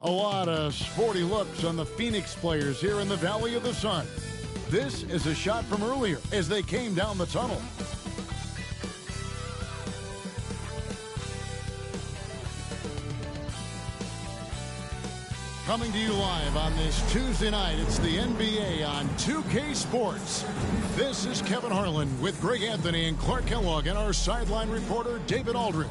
A lot of sporty looks on the Phoenix players here in the Valley of the Sun. This is a shot from earlier as they came down the tunnel. Coming to you live on this Tuesday night, it's the NBA on 2K Sports. This is Kevin Harlan with Greg Anthony and Clark Kellogg and our sideline reporter, David Aldridge.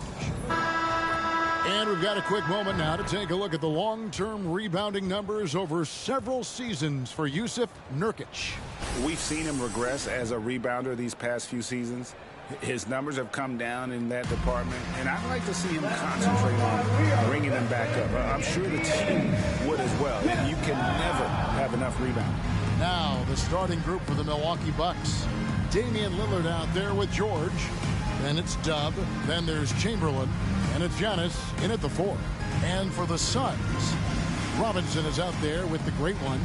And we've got a quick moment now to take a look at the long-term rebounding numbers over several seasons for Jusuf Nurkic. We've seen him regress as a rebounder these past few seasons. His numbers have come down in that department, and I'd like to see him concentrate on bringing them back up. I'm sure the team would as well. You can never have enough rebound. Now, the starting group for the Milwaukee Bucks. Damian Lillard out there with George. Then it's Dub. Then there's Chamberlain. And it's Giannis in at the 4. And for the Suns, Robinson is out there with the great one.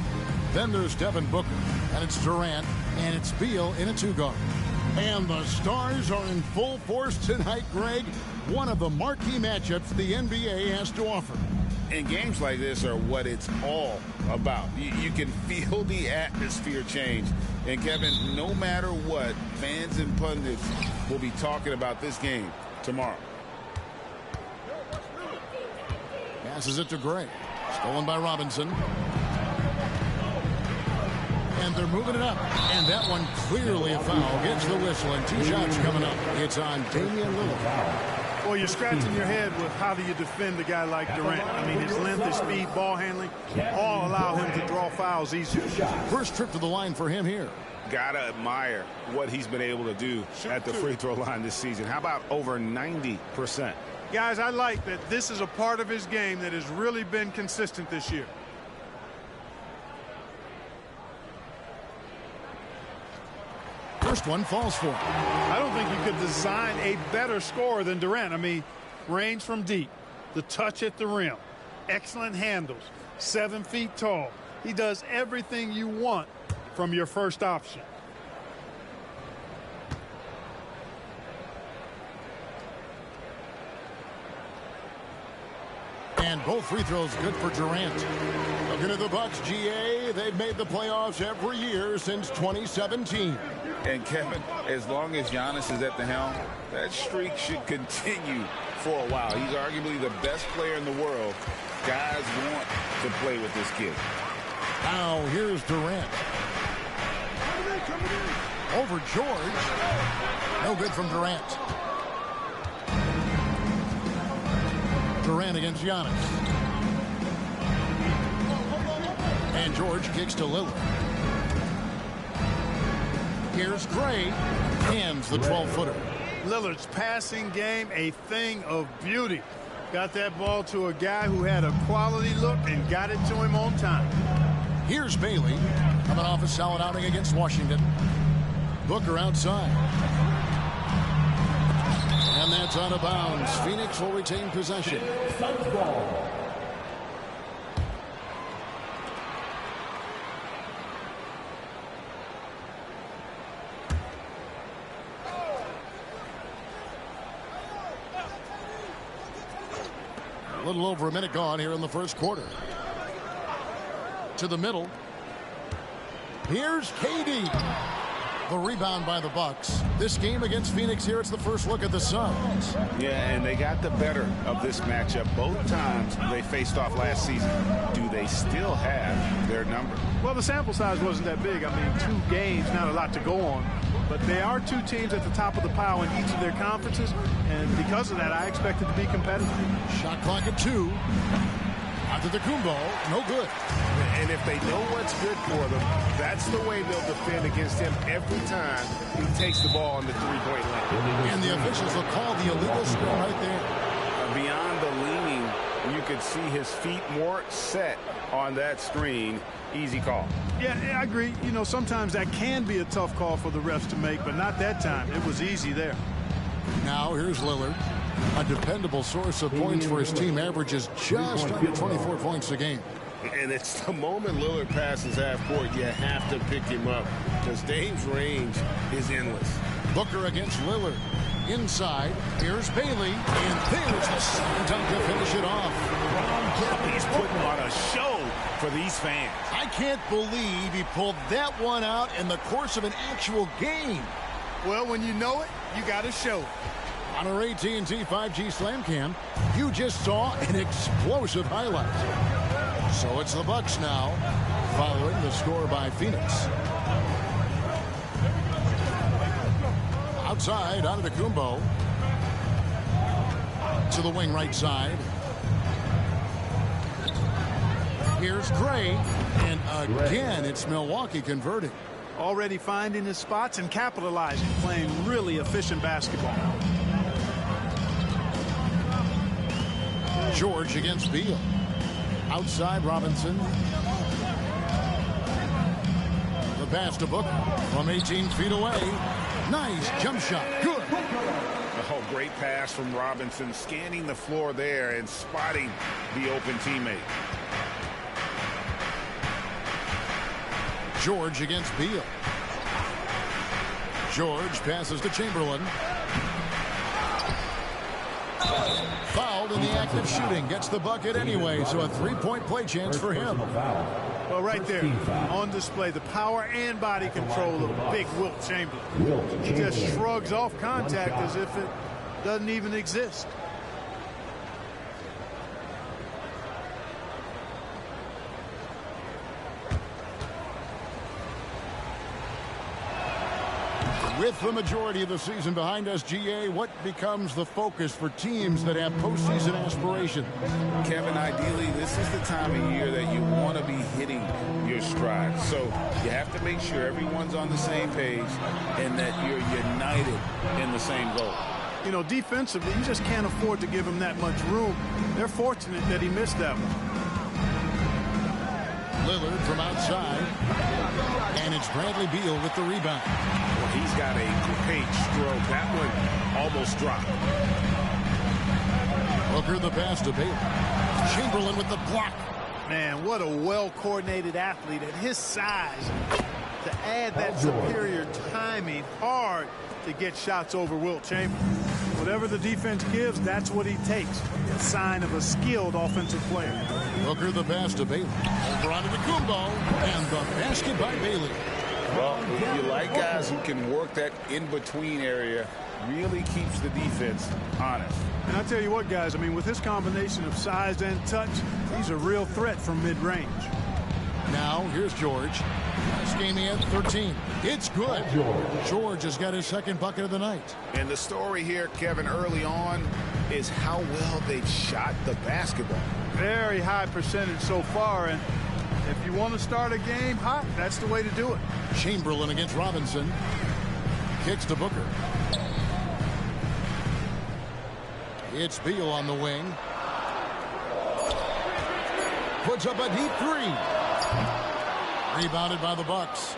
Then there's Devin Booker. And it's Durant. And it's Beal in a 2-guard. And the Stars are in full force tonight, Greg. One of the marquee matchups the NBA has to offer. And games like this are what it's all about. You can feel the atmosphere change. And Kevin, no matter what, fans and pundits will be talking about this game tomorrow. Passes it to Gray. Stolen by Robinson. And they're moving it up. And that one clearly a foul. Gets the whistle and 2 shots coming up. It's on Damian Lillard. Well, you're scratching your head with how do you defend a guy like Durant. I mean, his length, his speed, ball handling, all allow him to draw fouls easily. First trip to the line for him here. Gotta admire what he's been able to do at the free throw line this season. How about over 90%? Guys, I like that this is a part of his game that has really been consistent this year. First one falls for him. I don't think you could design a better scorer than Durant. I mean, range from deep, the touch at the rim, excellent handles, 7 feet tall. He does everything you want from your first option. And both free throws good for Durant. Looking at the Bucks, GA, they've made the playoffs every year since 2017. And Kevin, as long as Giannis is at the helm, that streak should continue for a while. He's arguably the best player in the world. Guys want to play with this kid. Now here's Durant. Over George. No good from Durant. Durant against Giannis. And George kicks to Lillard. Here's Gray. Hands the 12-footer. Lillard's passing game, a thing of beauty. Got that ball to a guy who had a quality look and got it to him on time. Here's Bailey coming off a solid outing against Washington. Booker outside. And that's out of bounds. Phoenix will retain possession. A little over a minute gone here in the first quarter. To the middle. Here's KD. The rebound by the Bucks. This game against Phoenix here, it's the first look at the Suns. Yeah, and they got the better of this matchup both times they faced off last season. Do they still have their number? Well, the sample size wasn't that big. I mean, 2 games, not a lot to go on. But they are 2 teams at the top of the pile in each of their conferences. And because of that, I expect it to be competitive. Shot clock at 2. Antetokounmpo, no good. And if they know what's good for them, that's the way they'll defend against him every time he takes the ball on the 3-point line. And the officials will call the illegal screen right there. Beyond the leaning, you could see his feet more set on that screen. Easy call. Yeah, I agree. You know, sometimes that can be a tough call for the refs to make, but not that time. It was easy there. Now here's Lillard. A dependable source of points for his team, averages just under 24 points a game. And it's the moment Lillard passes half court, you have to pick him up because Dame's range is endless. Booker against Lillard. Inside, here's Bailey, and there's the second time to finish it off. These putting on a show for these fans. I can't believe he pulled that one out in the course of an actual game. Well, when you know it, you got to show it. On our AT&T 5G Slam Cam, you just saw an explosive highlight. So it's the Bucks now, following the score by Phoenix. Outside, Antetokounmpo. To the wing right side. Here's Gray. And again, it's Milwaukee converting. Already finding his spots and capitalizing, playing really efficient basketball. George against Beal. Outside, Robinson. The pass to Booker from 18 feet away. Nice jump shot. Good. Oh, great pass from Robinson, scanning the floor there and spotting the open teammate. George against Beal. George passes to Chamberlain. Fouled in the act of shooting. Gets the bucket anyway, so a three-point play chance for him. Well, right there, on display, the power and body control of big Wilt Chamberlain. He just shrugs off contact as if it doesn't even exist. With the majority of the season behind us, GA, what becomes the focus for teams that have postseason aspirations? Kevin, ideally, this is the time of year that you want to be hitting your stride. So you have to make sure everyone's on the same page and that you're united in the same goal. You know, defensively, you just can't afford to give him that much room. They're fortunate that he missed that one. Lillard from outside. And it's Bradley Beal with the rebound. Well, he's got a great stroke. That one almost dropped. Booker the pass to Baylor. Chamberlain with the block. Man, what a well-coordinated athlete at his size. To add that superior timing, hard to get shots over Wilt Chamberlain. Whatever the defense gives, that's what he takes. A sign of a skilled offensive player. Booker the pass to Bailey. Over onto Kumbo, and the basket by Bailey. Well, you like guys who can work that in-between area, really keeps the defense honest. And I tell you what, guys, I mean, with this combination of size and touch, he's a real threat from mid-range. Now, here's George. Last game he had 13. It's good. George has got his second bucket of the night. And the story here, Kevin, early on is how well they've shot the basketball. Very high percentage so far, and if you want to start a game hot, that's the way to do it. Chamberlain against Robinson. Kicks to Booker. It's Beal on the wing. Puts up a deep three. Rebounded by the Bucks.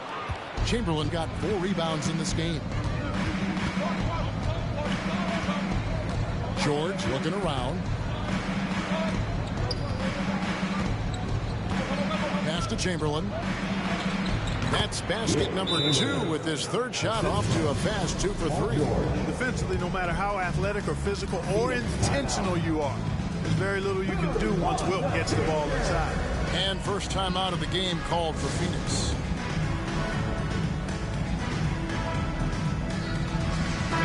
Chamberlain got 4 rebounds in this game. George looking around. Pass to Chamberlain. That's basket number 2 with his third shot off to a fast 2 for 3. Defensively, no matter how athletic or physical or intentional you are, there's very little you can do once Wilt gets the ball inside. And first time out of the game called for Phoenix.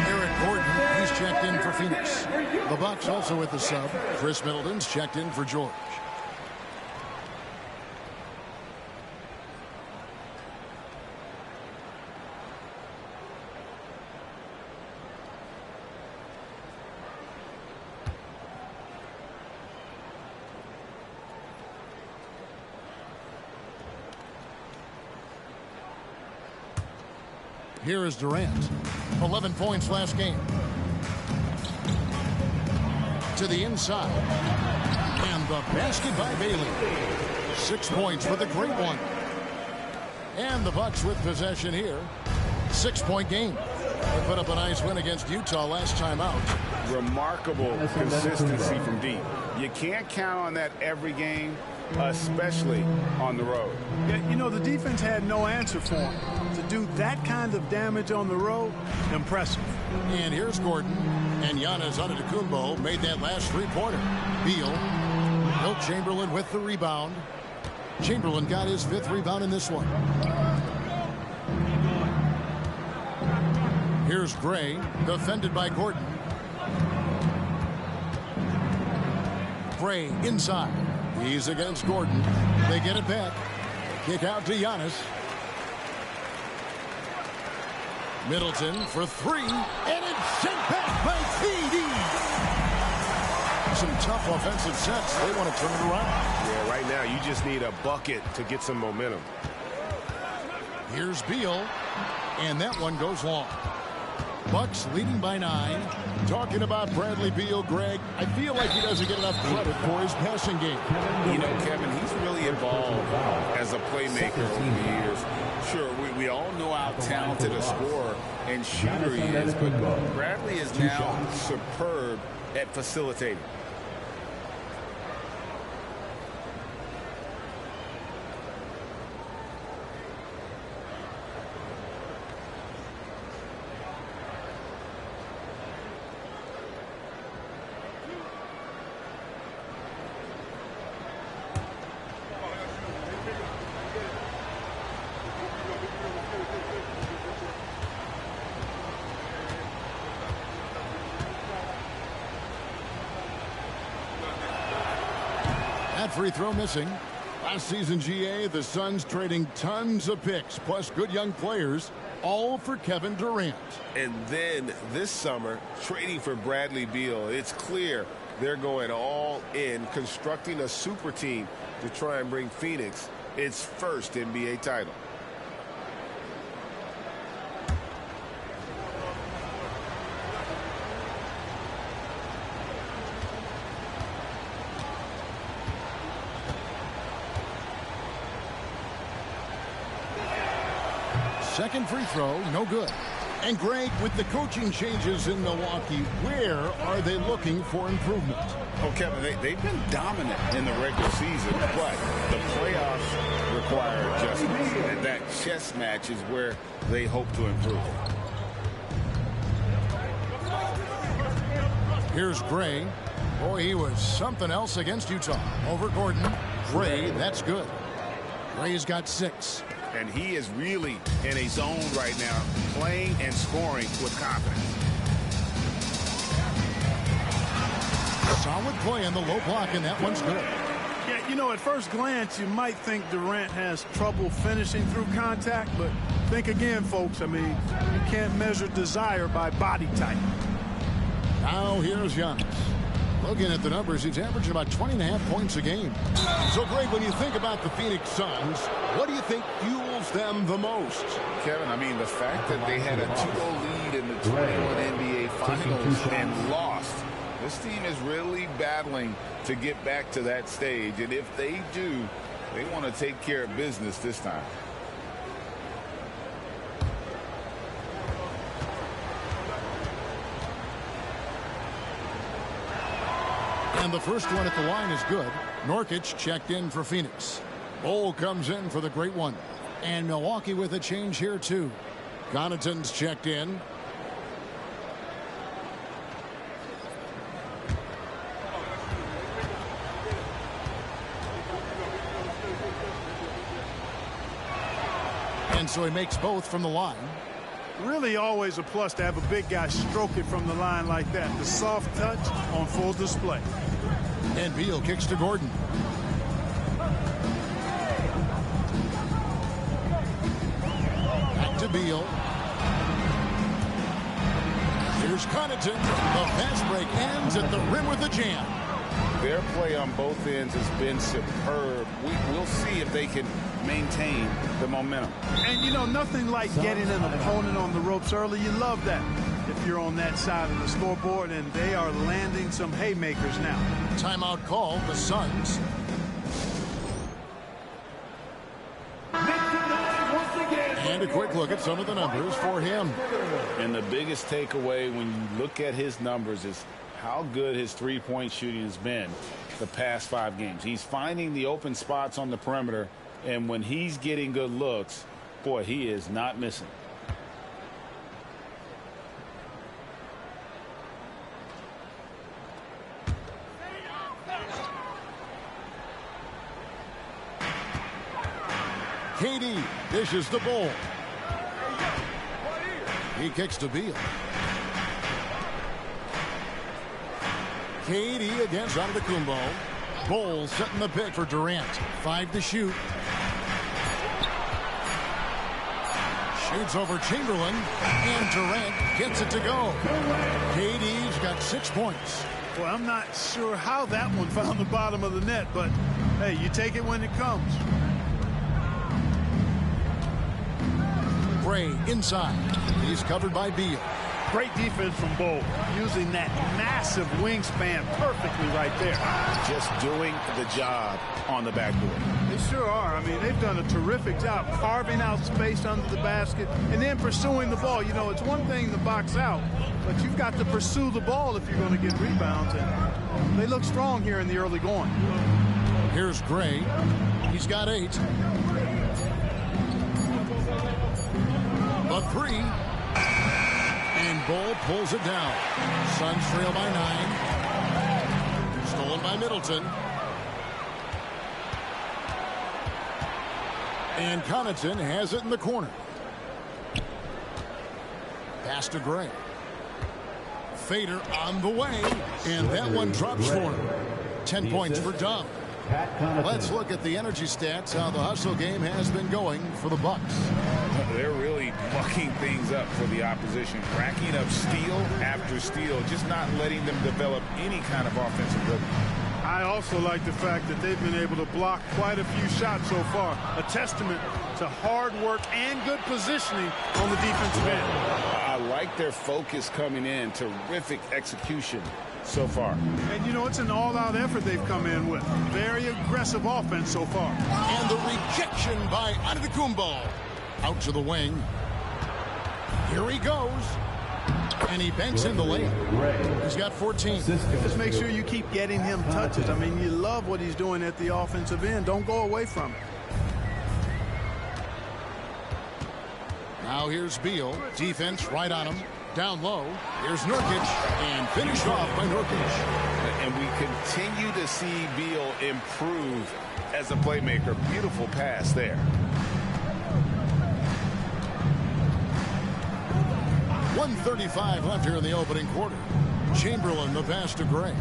Eric Gordon, he's checked in for Phoenix. The Bucks also with the sub. Chris Middleton's checked in for George. Here is Durant. 11 points last game. To the inside. And the basket by Bailey. 6 points for the great one. And the Bucks with possession here. 6-point game. They put up a nice win against Utah last time out. Remarkable consistency from deep. You can't count on that every game, especially on the road. Yeah, you know, the defense had no answer for him. To do that kind of damage on the road, impressive. And here's Gordon. And Giannis Antetokounmpo made that last three-pointer. Beal. He'll Wilt Chamberlain with the rebound. Chamberlain got his 5th rebound in this one. Here's Gray, defended by Gordon. Gray inside. He's against Gordon. They get it back. Kick out to Giannis. Middleton for 3, and it's sent back by CD. Some tough offensive sets. They want to turn it around. Yeah, right now you just need a bucket to get some momentum. Here's Beal, and that one goes long. Bucks leading by 9. Talking about Bradley Beal, Greg, I feel like he doesn't get enough credit for his passing game. You know, Kevin, he's really evolved as a playmaker over the years. Sure, we all know how talented a scorer and shooter he is, but Bradley is now superb at facilitating. Free throw missing. Last season, GA, the Suns trading tons of picks, plus good young players, all for Kevin Durant. And then this summer, trading for Bradley Beal. It's clear they're going all in, constructing a super team to try and bring Phoenix its first NBA title. Second free throw, no good. And Greg, with the coaching changes in Milwaukee, where are they looking for improvement? Oh, Kevin, they've been dominant in the regular season, but the playoffs require adjustments. And that chess match is where they hope to improve. Here's Gray. Boy, he was something else against Utah. Over Gordon. Gray, that's good. Gray's got 6. And he is really in a zone right now, playing and scoring with confidence. Solid play on the low block, and that one's good. Yeah, you know, at first glance, you might think Durant has trouble finishing through contact, but think again, folks. I mean, you can't measure desire by body type. Now here's Giannis. Looking at the numbers, he's averaging about 20.5 points a game. So, Greg, when you think about the Phoenix Suns, what do you think fuels them the most? Kevin, I mean, the fact that they had a 2-0 lead in the 21 NBA Finals and lost. This team is really battling to get back to that stage. And if they do, they want to take care of business this time. And the first one at the line is good. Nurkic checked in for Phoenix. Bol comes in for the great one. And Milwaukee with a change here, too. Connaughton's checked in. And so he makes both from the line. Really always a plus to have a big guy stroke it from the line like that. The soft touch on full display. And Beal kicks to Gordon. Back to Beal. Here's Connaughton. The fast break ends at the rim with a jam. Their play on both ends has been superb. We'll see if they can maintain the momentum. And, you know, nothing like getting an opponent on the ropes early. You love that if you're on that side of the scoreboard, and they are landing some haymakers now. Timeout call, the Suns. And a quick look at some of the numbers for him. And the biggest takeaway when you look at his numbers is how good his three-point shooting has been the past 5 games. He's finding the open spots on the perimeter, and when he's getting good looks, boy, he is not missing. KD dishes the Bol. He kicks to Beal. KD against Antetokounmpo. Bol setting the pick for Durant. 5 to shoot. Shoots over Chamberlain, and Durant gets it to go. KD's got 6 points. Well, I'm not sure how that one found the bottom of the net, but hey, you take it when it comes. Gray inside. He's covered by Beal. Great defense from Bol, using that massive wingspan perfectly right there. Just doing the job on the backboard. They sure are. I mean, they've done a terrific job carving out space under the basket and then pursuing the ball. You know, it's one thing to box out, but you've got to pursue the ball if you're going to get rebounds. And they look strong here in the early going. Here's Gray. He's got 8. A 3. And Bol pulls it down. Suns trail by 9. Stolen by Middleton. And Connaughton has it in the corner. Pass to Gray. Fader on the way. And that one drops for him. 10 points for Dub. Let's look at the energy stats, how the hustle game has been going for the Bucks. They're really mucking things up for the opposition, racking up steal after steal, just not letting them develop any kind of offensive rhythm. I also like the fact that they've been able to block quite a few shots so far. A testament to hard work and good positioning on the defensive end. I like their focus coming in. Terrific execution so far. And, you know, it's an all-out effort they've come in with. Very aggressive offense so far. And the rejection by Antetokounmpo. Out to the wing. Here he goes. And he banks in the lane. He's got 14. Just make sure you keep getting him touches. I mean, you love what he's doing at the offensive end. Don't go away from it. Now here's Beal. Defense right on him. Down low. Here's Nurkic. And finished off by Nurkic. And we continue to see Beal improve as a playmaker. Beautiful pass there. 1:35 left here in the opening quarter. Chamberlain the pass to Gray.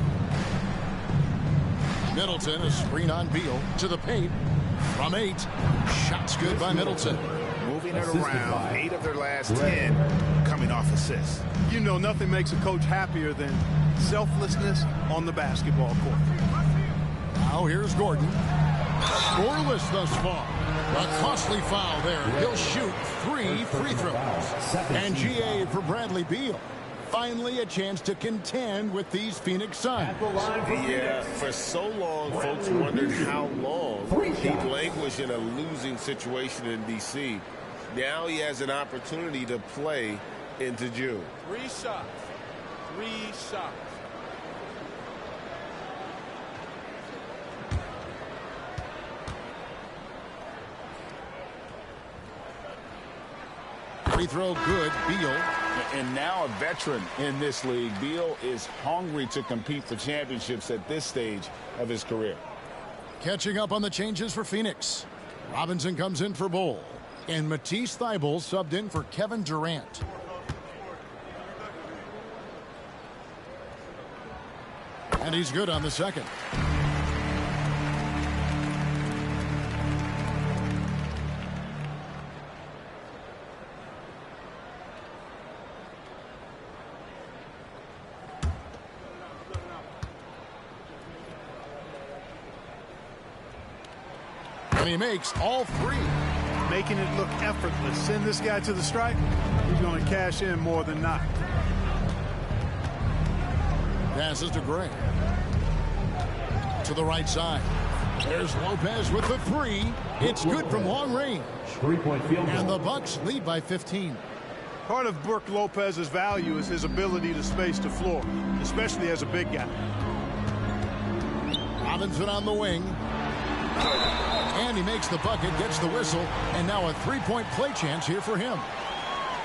Middleton, a screen on Beal to the paint from 8. Shots good by Middleton. Moving it around. 8 of their last 10 coming off assists. You know, nothing makes a coach happier than selflessness on the basketball court. Now here's Gordon. Scoreless thus far. A costly foul there. He'll shoot 3 free throws. And GA for Bradley Beal. Finally a chance to contend with these Phoenix Suns. Yeah, for so long, folks wondered how long he'd languish in a losing situation in D.C. Now he has an opportunity to play into June. 3 shots. 3 shots. Free throw good. Beal. And now a veteran in this league. Beal is hungry to compete for championships at this stage of his career. Catching up on the changes for Phoenix. Robinson comes in for Bol. And Matisse Thybulle subbed in for Kevin Durant. And he's good on the second. And he makes all 3. Making it look effortless. Send this guy to the stripe. He's going to cash in more than not. Passes to Gray. To the right side. There's Lopez with the 3. It's good from long range. 3-point field goal. And the Bucks lead by 15. Part of Brook Lopez's value is his ability to space the floor, especially as a big guy. Robinson on the wing. And he makes the bucket, gets the whistle, and now a 3-point play chance here for him.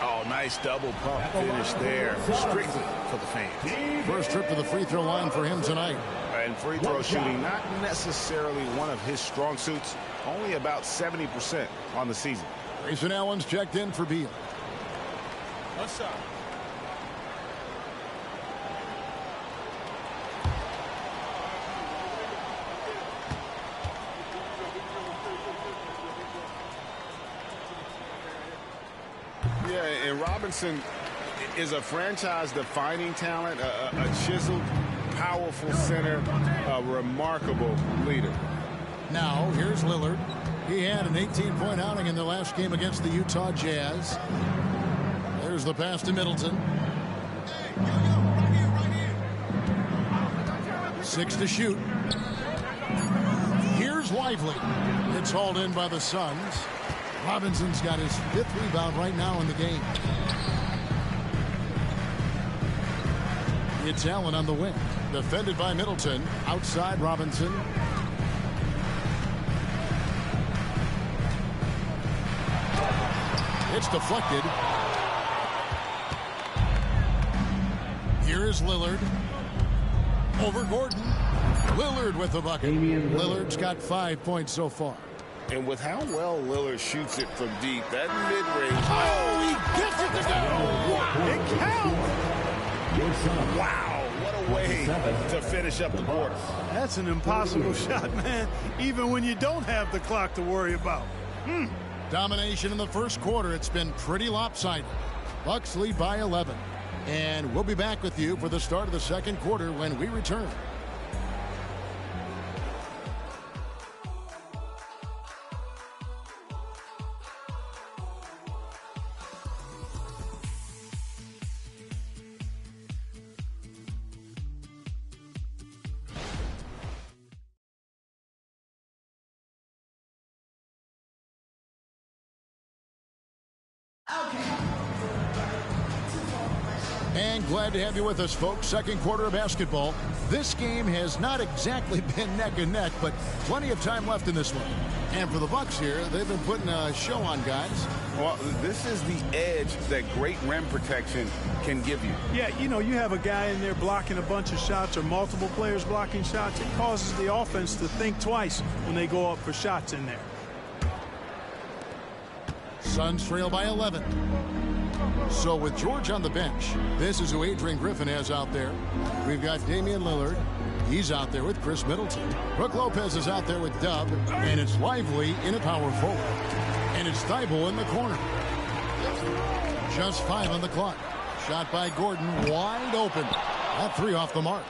Oh, nice double pump finish there. Strictly for the fans. First trip to the free throw line for him tonight. And free throw shooting, not necessarily one of his strong suits, only about 70% on the season. Grayson Allen's checked in for Beal. One shot. Yeah, and Robinson is a franchise-defining talent, a chiseled, powerful center, a remarkable leader. Now, here's Lillard. He had an 18-point outing in their last game against the Utah Jazz. There's the pass to Middleton. 6 to shoot. Here's Lively. It's hauled in by the Suns. Robinson's got his 5th rebound right now in the game. It's Allen on the wing. Defended by Middleton. Outside Robinson. It's deflected. Here is Lillard. Over Gordon. Lillard with the bucket. Lillard's got 5 points so far. And with how well Lillard shoots it from deep, that mid-range. Oh, he gets it to go. It counts. Wow, what a way to finish up the quarter. That's an impossible shot, man, even when you don't have the clock to worry about. Domination in the first quarter. It's been pretty lopsided. Bucks lead by 11. And we'll be back with you for the start of the second quarter when we return. And glad to have you with us, folks. Second quarter of basketball. This game has not exactly been neck and neck, but plenty of time left in this one. And for the Bucks here, they've been putting a show on, guys. Well, this is the edge that great rim protection can give you. Yeah, you know, you have a guy in there blocking a bunch of shots or multiple players blocking shots. It causes the offense to think twice when they go up for shots in there. Suns trail by 11. So with George on the bench, this is who Adrian Griffin has out there. We've got Damian Lillard. He's out there with Chris Middleton. Brook Lopez is out there with Dub. And it's Lively in a power forward. And it's Thibault in the corner. Just 5 on the clock. Shot by Gordon, wide open. That 3 off the mark.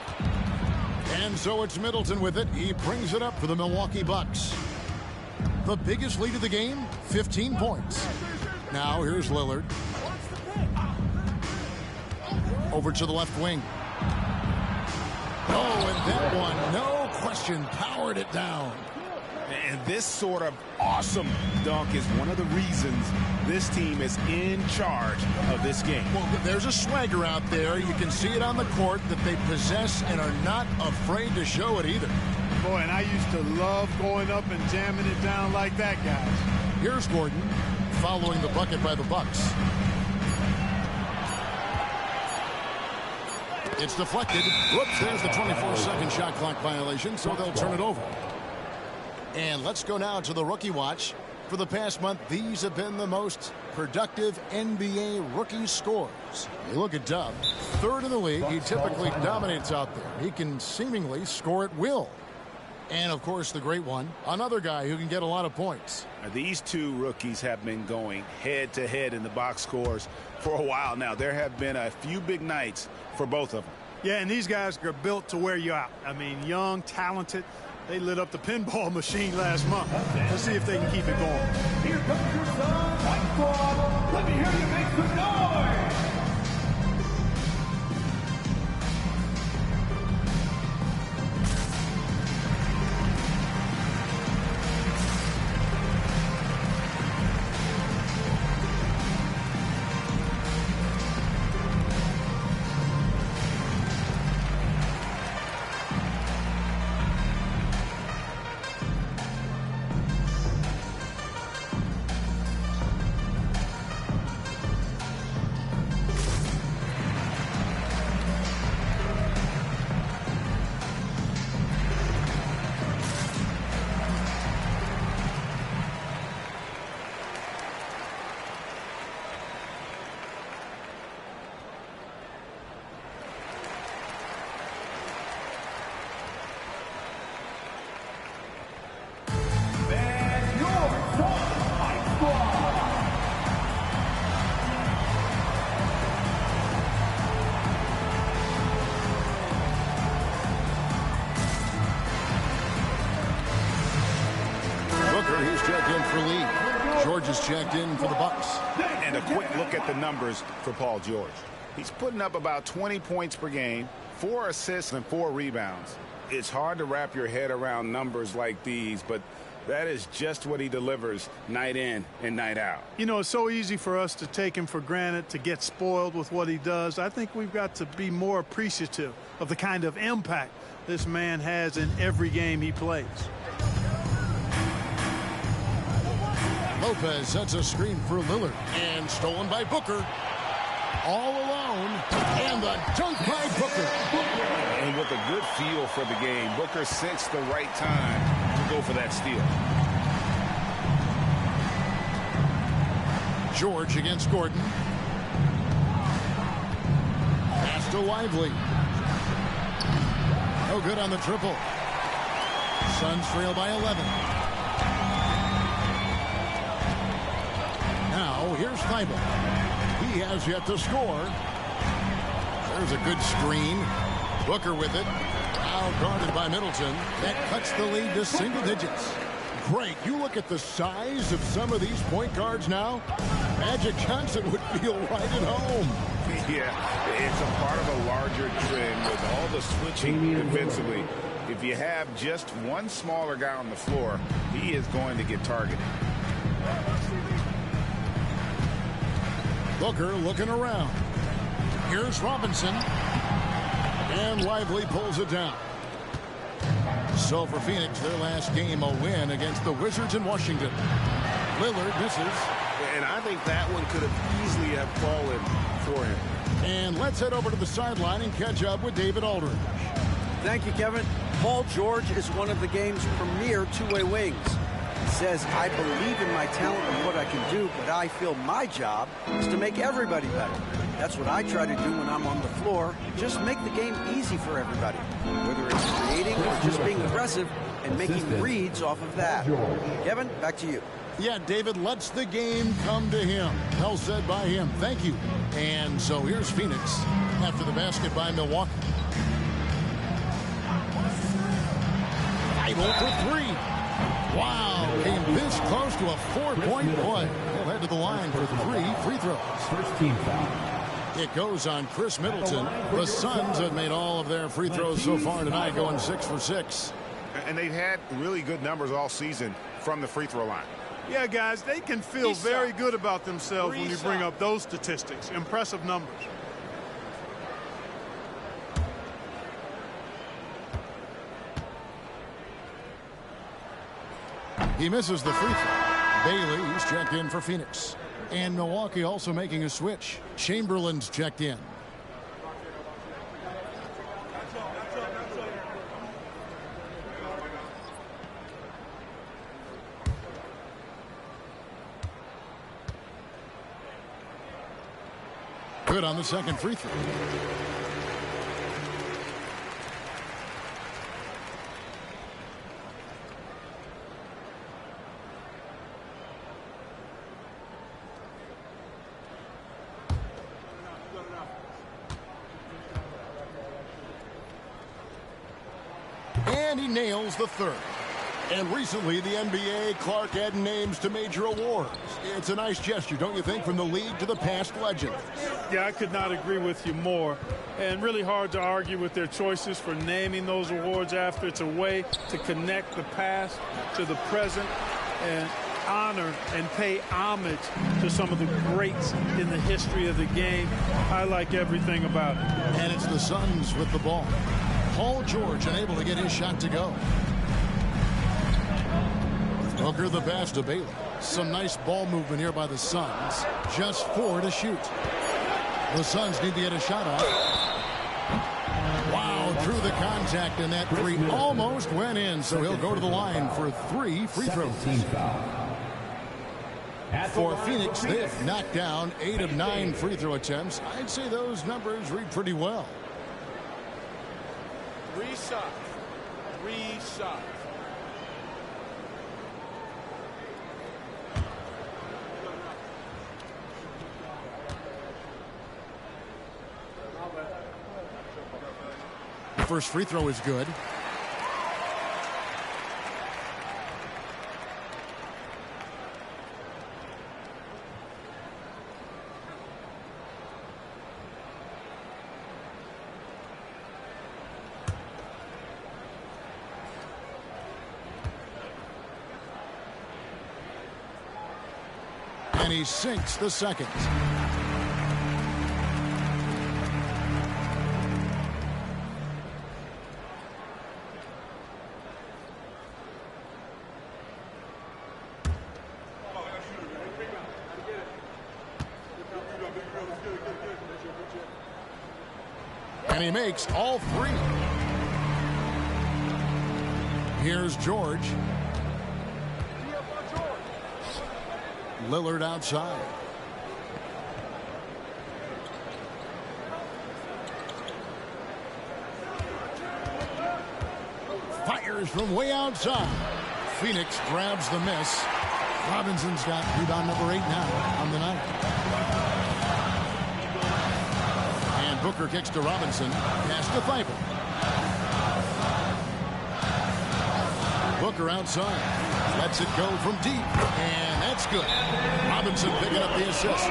And so it's Middleton with it. He brings it up for the Milwaukee Bucks. The biggest lead of the game, 15 points. Now here's Lillard. Over to the left wing. Oh, and that one, no question, powered it down. And this sort of awesome dunk is one of the reasons this team is in charge of this game. Well, there's a swagger out there. You can see it on the court that they possess and are not afraid to show it either. Boy, and I used to love going up and jamming it down like that, guys. Here's Gordon following the bucket by the Bucks. It's deflected. Whoops, there's the 24-second shot clock violation, so they'll turn it over. And let's go now to the rookie watch. For the past month, these have been the most productive NBA rookie scores. You look at Dub, 3rd in the league. He typically dominates out there. He can seemingly score at will. And, of course, the great one, another guy who can get a lot of points. These two rookies have been going head-to-head in the box scores for a while now. There have been a few big nights for both of them. Yeah, and these guys are built to wear you out. I mean, young, talented. They lit up the pinball machine last month. Let's see if they can keep it going. Here comes your son, White Squad. Let me hear you make some noise. in for Lee. George is checked in for the Bucks. And a quick look at the numbers for Paul George. He's putting up about 20 points per game, 4 assists and 4 rebounds. It's hard to wrap your head around numbers like these, but that is just what he delivers night in and night out. You know, it's so easy for us to take him for granted, to get spoiled with what he does. I think we've got to be more appreciative of the kind of impact this man has in every game he plays. Lopez sets a screen for Lillard and stolen by Booker. All alone, and the dunk by Booker. And with a good feel for the game, Booker sensed the right time to go for that steal. George against Gordon. Pass to Lively. No good on the triple. Suns trail by 11. Now here's Thibault. He has yet to score. There's a good screen. Booker with it. Now guarded by Middleton. That cuts the lead to single digits. Great. You look at the size of some of these point guards now. Magic Johnson would feel right at home. Yeah, it's a part of a larger trend with all the switching defensively. If you have just one smaller guy on the floor, he is going to get targeted. Booker looking around. Here's Robinson. And Lively pulls it down. So for Phoenix, their last game a win against the Wizards in Washington. Lillard misses. And I think that one could have easily have fallen for him. And let's head over to the sideline and catch up with David Aldridge. Thank you, Kevin. Paul George is one of the game's premier two-way wings. He says, I believe in my talent and what I can do, but I feel my job is to make everybody better. That's what I try to do when I'm on the floor. Just make the game easy for everybody, whether it's creating or just being aggressive and making reads off of that. Kevin, back to you. Yeah, David lets the game come to him. Well said by him. Thank you. And so here's Phoenix after the basket by Milwaukee. Idle for three. Wow, came this close to a 4-point play. He'll head to the line for 3 free throws. First team foul. It goes on Chris Middleton. The Suns have made all of their free throws so far tonight, going 6 for 6. And they've had really good numbers all season from the free throw line. Yeah, guys, they can feel very good about themselves when you bring up those statistics. Impressive numbers. He misses the free throw. Bailey's checked in for Phoenix. And Milwaukee also making a switch. Chamberlain's checked in. Good on the second free throw. And he nails the third. And recently, the NBA, Clark added names to major awards. It's a nice gesture, don't you think, from the league to the past legend? Yeah, I could not agree with you more. And really hard to argue with their choices for naming those awards after. It's a way to connect the past to the present and honor and pay homage to some of the greats in the history of the game. I like everything about it. And it's the Suns with the ball. Paul George unable to get his shot to go. Booker the pass to Bailey. Some nice ball movement here by the Suns. Just 4 to shoot. The Suns need to get a shot off. Wow, through the contact, and that 3 almost went in, so he'll go to the line for 3 free throws. For Phoenix, they've knocked down 8 of 9 free throw attempts. I'd say those numbers read pretty well. 3 shots. 3 shots. First free throw is good. And he sinks the second. And he makes all three. Here's George. Lillard outside. Fires from way outside. Phoenix grabs the miss. Robinson's got rebound number 8 now on the night. And Booker kicks to Robinson. Pass to Thybulle. Booker outside. Lets it go from deep. And that's good. Robinson picking up the assist.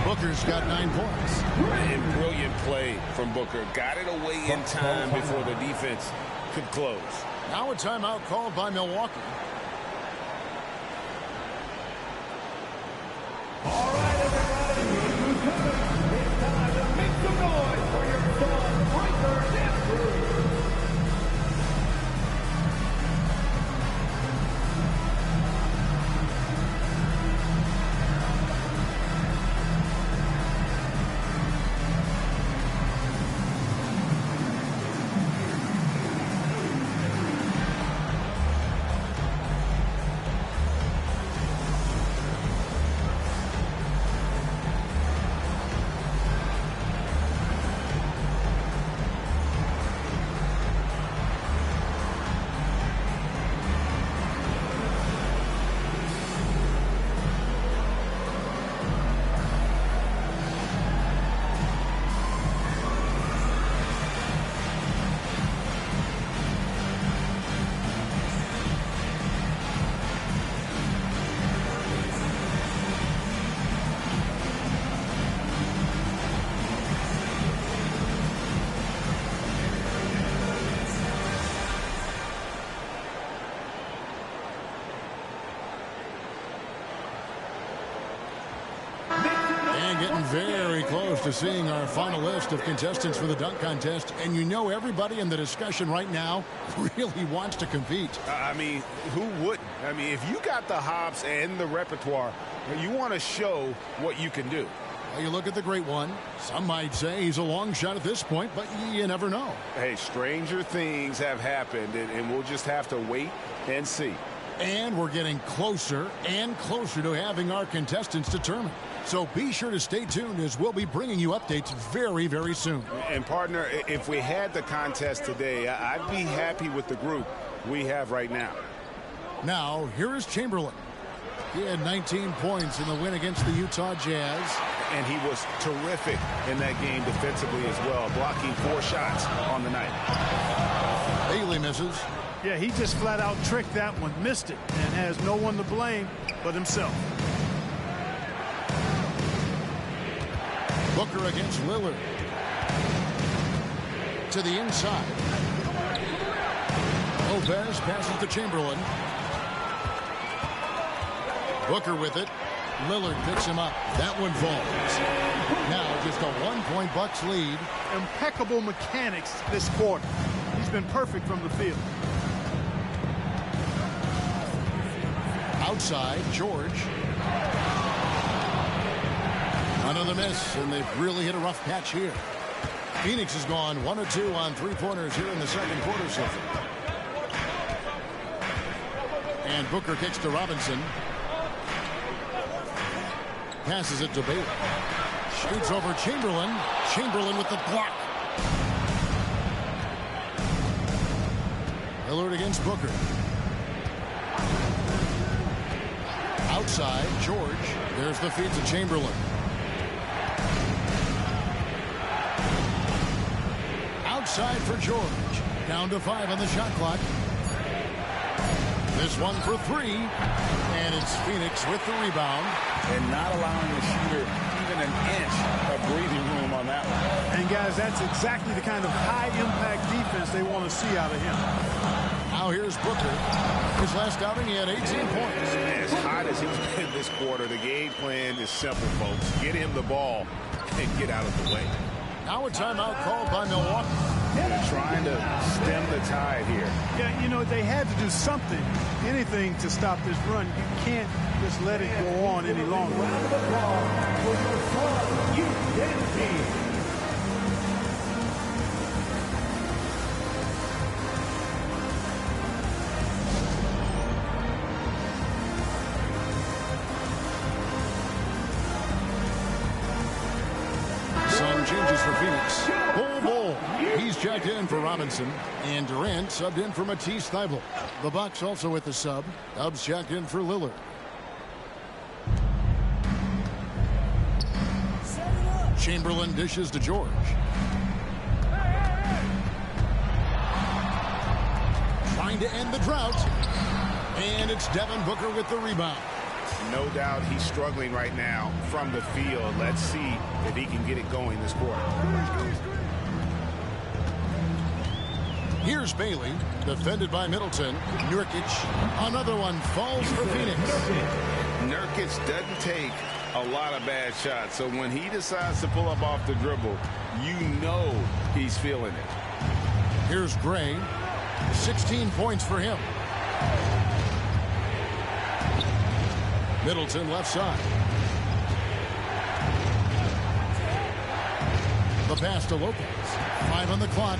Booker's got 9 points. And brilliant play from Booker. Got it away in time before the defense could close. Now a timeout called by Milwaukee. All right, everybody. It's time to make some noise for your Dawn Breaker dance crew. Getting very close to seeing our final list of contestants for the dunk contest. And you know everybody in the discussion right now really wants to compete. I mean, who wouldn't? I mean, if you got the hops and the repertoire, you want to show what you can do. Well, you look at the great one. Some might say he's a long shot at this point, but you never know. Hey, stranger things have happened, and we'll just have to wait and see. And we're getting closer and closer to having our contestants determined. So be sure to stay tuned as we'll be bringing you updates very, very soon. And partner, if we had the contest today, I'd be happy with the group we have right now. Now, here is Chamberlain. He had 19 points in the win against the Utah Jazz. And he was terrific in that game defensively as well, blocking 4 shots on the night. Bailey misses. Yeah, he just flat out tricked that one, missed it, and has no one to blame but himself. Booker against Lillard. To the inside. Lopez passes to Chamberlain. Booker with it. Lillard picks him up. That one falls. Now just a 1-point Bucks lead. Impeccable mechanics this quarter. He's been perfect from the field. Outside, George. Another miss, and they've really hit a rough patch here. Phoenix has gone 1 of 2 on 3-pointers here in the second quarter so far. And Booker kicks to Robinson. Passes it to Bailey. Shoots over Chamberlain. Chamberlain with the block. Lillard against Booker. Outside, George. There's the feed to Chamberlain. Outside for George. Down to 5 on the shot clock. This one for 3. And it's Phoenix with the rebound. And not allowing the shooter even an inch of breathing room on that one. And guys, that's exactly the kind of high-impact defense they want to see out of him. Now here's Booker. His last outing, he had 18 points. As hot as he's been this quarter, the game plan is simple, folks. Get him the ball and get out of the way. Now a timeout called by Milwaukee. They're trying to stem the tide here. Yeah, you know, they had to do something, anything to stop this run. You can't just let it go on any longer. Some changes for Phoenix. Bull. He's checked in for Robinson. And Durant subbed in for Matisse Thybulle. The Bucks also with the sub. Dubs checked in for Lillard. Chamberlain dishes to George. Trying to end the drought. And it's Devin Booker with the rebound. No doubt he's struggling right now from the field. Let's see if he can get it going this quarter. Here's Bailey, defended by Middleton. Nurkic, another one falls for Phoenix. Nurkic doesn't take a lot of bad shots, so when he decides to pull up off the dribble, you know he's feeling it. Here's Gray, 16 points for him. Middleton left side. The pass to Lopez. 5 on the clock.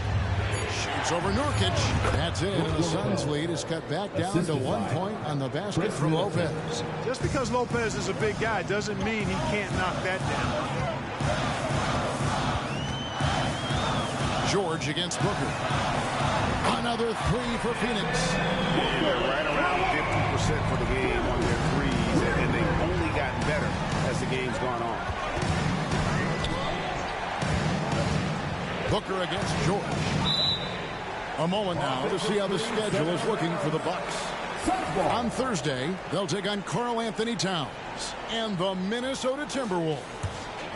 Shoots over Nurkic. That's it. And the Suns' lead is cut back down to 1 point on the basket from Lopez. Just because Lopez is a big guy doesn't mean he can't knock that down. George against Booker. Another 3 for Phoenix. Yeah, they're right around 50% for the game on their threes, and they've only gotten better as the game's gone on. Booker against George. A moment now to see how the schedule is looking for the Bucks. On Thursday, they'll take on Karl Anthony Towns and the Minnesota Timberwolves.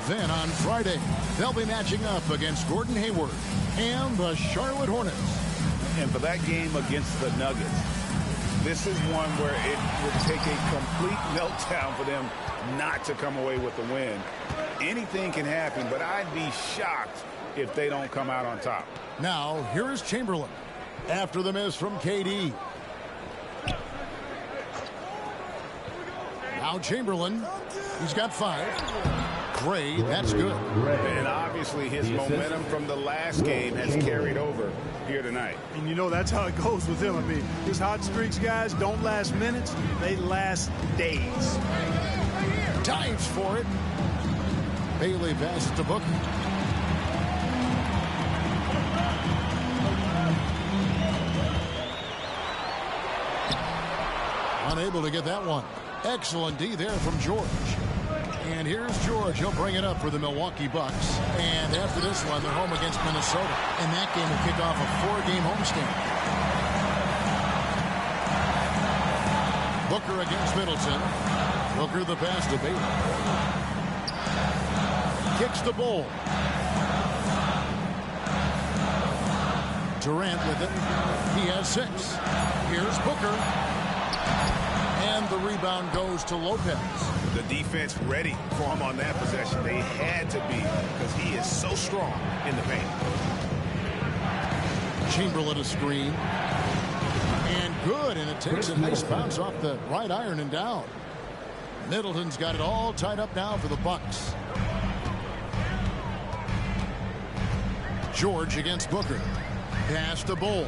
Then on Friday, they'll be matching up against Gordon Hayward and the Charlotte Hornets. And for that game against the Nuggets, this is one where it would take a complete meltdown for them not to come away with the win. Anything can happen, but I'd be shocked if they don't come out on top. Now, here is Chamberlain after the miss from KD. Now Chamberlain, he's got 5. Gray, that's good. And obviously his momentum from the last game has carried over here tonight. And you know that's how it goes with him. I mean, his hot streaks, guys, don't last minutes. They last days. Dives for it. Bailey passes to Booker. Unable to get that one. Excellent D there from George. And here's George. He'll bring it up for the Milwaukee Bucks. And after this one, they're home against Minnesota. And that game will kick off a 4-game homestand. Booker against Middleton. Booker the pass to Bailey. Kicks the ball. Durant with it. He has 6. Here's Booker. And the rebound goes to Lopez. The defense ready for him on that possession. They had to be because he is so strong in the paint. Chamberlain a screen. And good. And it takes a nice bounce off the right iron and down. Middleton's got it all tied up now for the Bucks. George against Booker. Pass to Bull.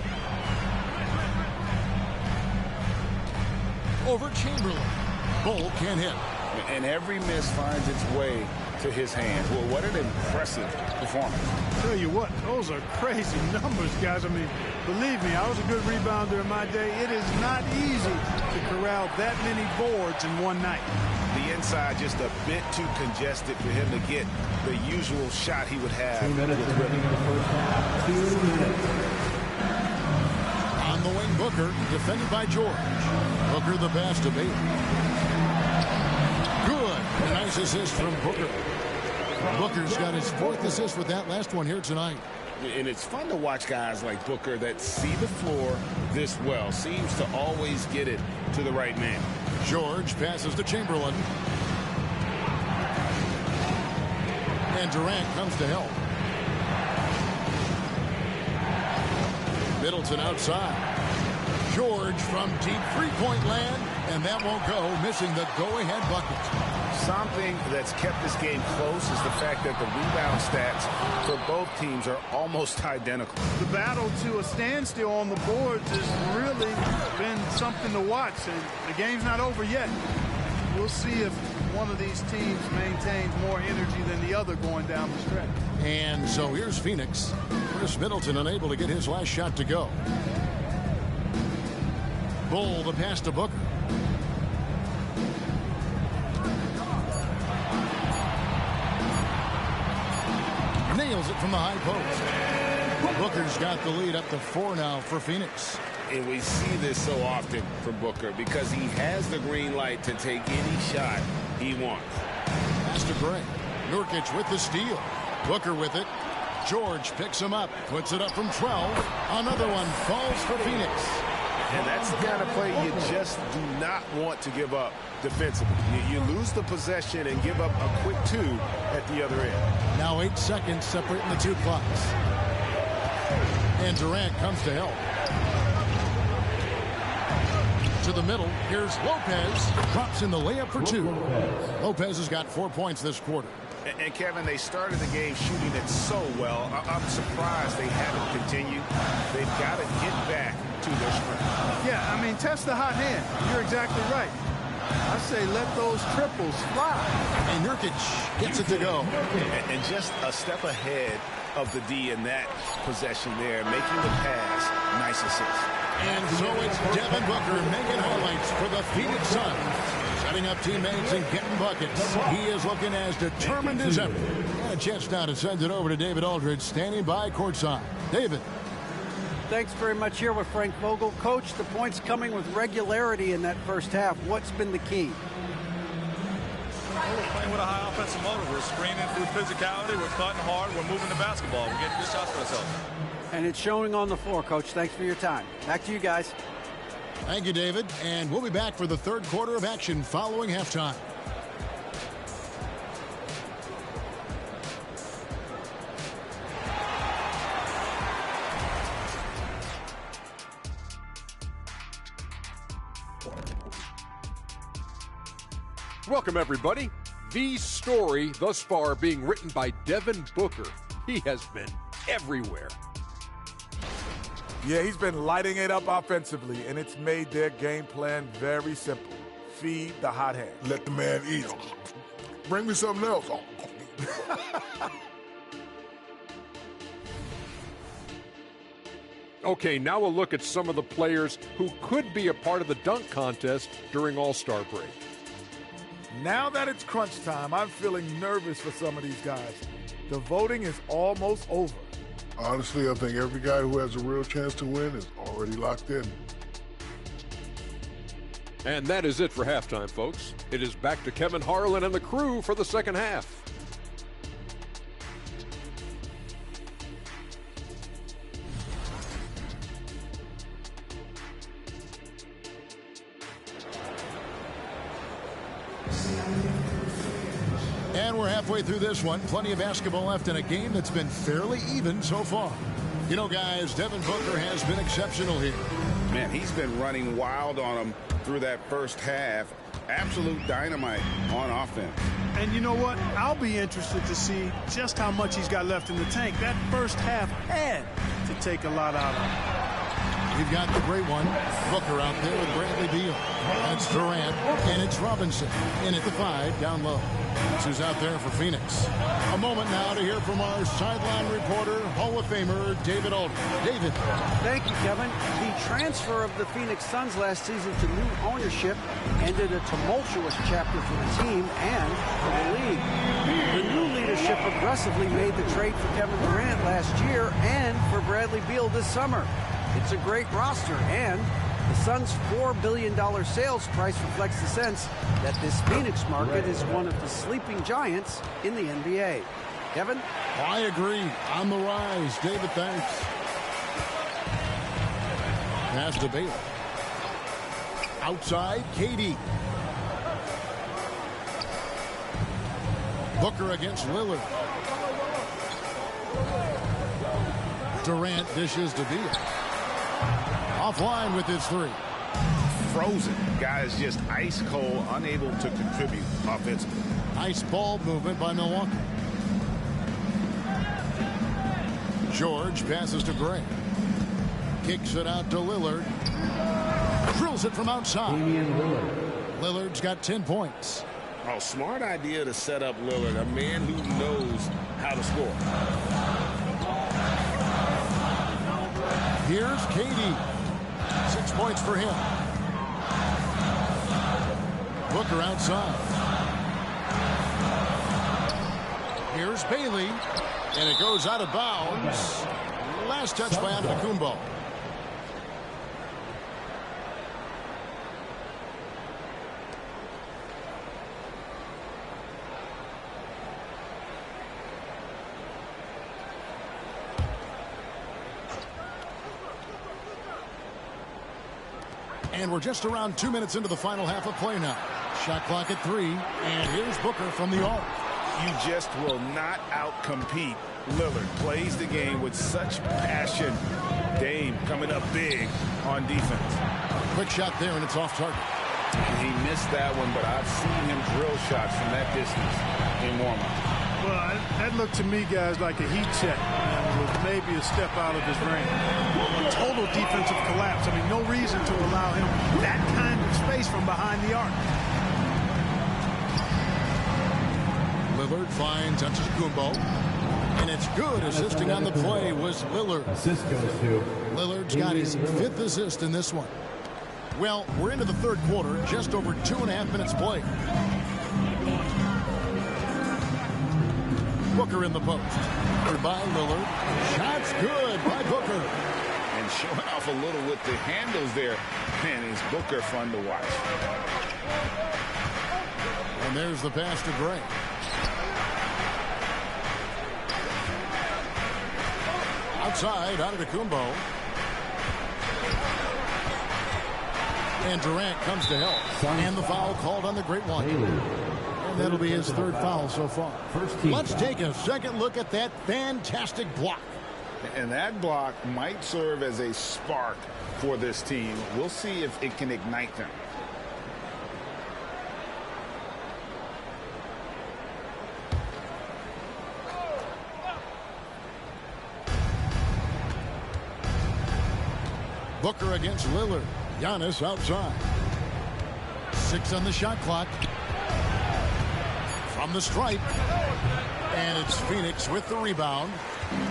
Over Chamberlain. Bull can't hit. And every miss finds its way to his hands. Well, what an impressive performance. Tell you what, those are crazy numbers, guys. I mean, believe me, I was a good rebounder in my day. It is not easy to corral that many boards in one night. The inside just a bit too congested for him to get the usual shot he would have. 2 minutes remaining in the first half. 2 minutes. On the wing, Booker, defended by George. Booker the pass to Bailey. Good. A nice assist from Booker. Booker's got his 4th assist with that last one here tonight. And it's fun to watch guys like Booker that see the floor this well. Seems to always get it to the right man. George passes to Chamberlain. And Durant comes to help. Middleton outside. George from deep three-point land, and that won't go, missing the go-ahead bucket. Something that's kept this game close is the fact that the rebound stats for both teams are almost identical. The battle to a standstill on the boards has really been something to watch, and the game's not over yet. We'll see if one of these teams maintains more energy than the other going down the stretch. And so here's Phoenix. Chris Middleton unable to get his last shot to go. Bull the pass to Booker. Nails it from the high post. Booker's got the lead up to 4 now for Phoenix. And we see this so often from Booker because he has the green light to take any shot he wants. Pass to Gray. Nurkic with the steal. Booker with it. George picks him up. Puts it up from 12. Another one falls for Phoenix. And that's the kind of play you just do not want to give up defensively. You lose the possession and give up a quick 2 at the other end. Now 8 seconds separating the two clocks. And Durant comes to help. To the middle. Here's Lopez. Drops in the layup for 2. Lopez has got 4 points this quarter. And Kevin, they started the game shooting it so well. I'm surprised they haven't continued. They've got to get back to their strength. Yeah, I mean, test the hot hand. You're exactly right. I say let those triples fly. And Nurkic gets it to go. And just a step ahead of the D in that possession there, making the pass. Nice assist. And so it's Devin Booker making highlights for the Phoenix Suns. Setting up teammates and getting buckets. He is looking as determined as ever. And a chance now to send it over to David Aldridge, standing by courtside. David. Thanks very much here with Frank Vogel. Coach, the points coming with regularity in that first half. What's been the key? We're playing with a high offensive motive. We're screening through physicality. We're cutting hard. We're moving the basketball. We're getting good shots for ourselves. And it's showing on the floor, Coach. Thanks for your time. Back to you guys. Thank you, David. And we'll be back for the third quarter of action following halftime. Welcome, everybody. The story thus far being written by Devin Booker. He has been everywhere. Yeah, he's been lighting it up offensively, and it's made their game plan very simple. Feed the hot hand. Let the man eat. Bring me something else. Okay, now a look at some of the players who could be a part of the dunk contest during All-Star break. Now that it's crunch time, I'm feeling nervous for some of these guys. The voting is almost over. Honestly, I think every guy who has a real chance to win is already locked in. And that is it for halftime, folks. It is back to Kevin Harlan and the crew for the second half. And we're halfway through this one. Plenty of basketball left in a game that's been fairly even so far. You know, guys, Devin Booker has been exceptional here. Man, he's been running wild on them through that first half. Absolute dynamite on offense. And you know what? I'll be interested to see just how much he's got left in the tank. That first half had to take a lot out of him. You've got the great one, Booker out there with Bradley Beal. That's Durant, and it's Robinson in at the 5 down low. This is out there for Phoenix. A moment now to hear from our sideline reporter, Hall of Famer David Aldridge. David. Thank you, Kevin. The transfer of the Phoenix Suns last season to new ownership ended a tumultuous chapter for the team and for the league. The new leadership aggressively made the trade for Kevin Durant last year and for Bradley Beal this summer. It's a great roster, and the Suns' $4 billion sales price reflects the sense that this Phoenix market is one of the sleeping giants in the NBA. Kevin? I agree. On the rise. David, thanks. Pass to Bailey. Outside, KD. Booker against Lillard. Durant dishes to Beal. Offline with his three. Frozen. Guy is just ice cold, unable to contribute offensively. Nice ball movement by Milwaukee. George passes to Gray. Kicks it out to Lillard. Drills it from outside. Lillard's got 10 points. Oh, smart idea to set up Lillard, a man who knows how to score. Here's KD. 6 points for him. Booker outside. Here's Bailey. And it goes out of bounds. Last touch by Antetokounmpo. And we're just around 2 minutes into the final half of play now. Shot clock at 3. And here's Booker from the arc. You just will not outcompete Lillard. Plays the game with such passion. Dame coming up big on defense. Quick shot there, and it's off target. He missed that one, but I've seen him drill shots from that distance in warm-up. Well, that looked to me, guys, like a heat check. With maybe a step out of his range. Total defensive collapse. I mean, no reason to allow him that kind of space from behind the arc. Lillard finds Antetokounmpo. And it's good. Assisting on the play was Lillard. Assist goes to Lillard's got his 5th assist in this one. Well, we're into the third quarter. Just over 2.5 minutes played. Booker in the post. By Lillard. Shots good by Booker. And showing off a little with the handles there. Man, is Booker fun to watch. And there's the pass to Gray. Outside, Antetokounmpo. And Durant comes to help. And the foul called on the Great One. And that'll be his 3rd foul so far. Let's take a second look at that fantastic block. And that block might serve as a spark for this team. We'll see if it can ignite them. Booker against Lillard. Giannis outside. 6 on the shot clock. From the stripe. And it's Phoenix with the rebound.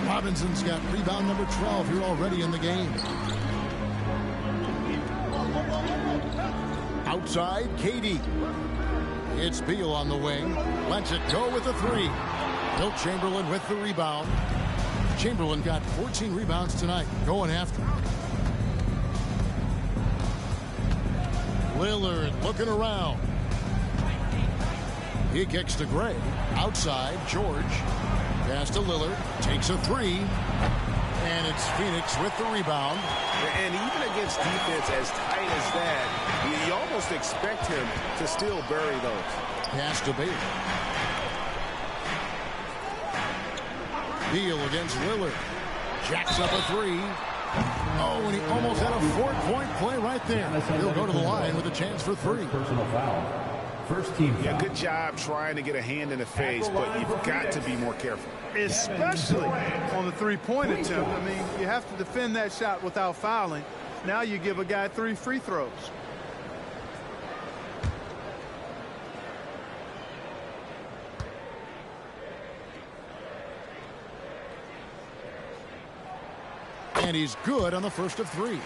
Robinson's got rebound number 12 here already in the game. Outside, KD. It's Beal on the wing. Lets it go with the 3. Wilt Chamberlain with the rebound. Chamberlain got 14 rebounds tonight. Going after him. Lillard looking around. He kicks to Gray. Outside, George. Pass to Lillard. Takes a 3. And it's Phoenix with the rebound. And even against defense as tight as that, you almost expect him to still bury those. Pass to Bailey. Beal against Lillard. Jacks up a 3. Oh, and he almost had a 4-point play right there. He'll go to the line with a chance for 3. Personal foul. First team foul. Yeah, good job trying to get a hand in the face, but you've got to be more careful. Especially on the 3-point attempt. I mean, you have to defend that shot without fouling. Now you give a guy 3 free throws. And he's good on the first of 3.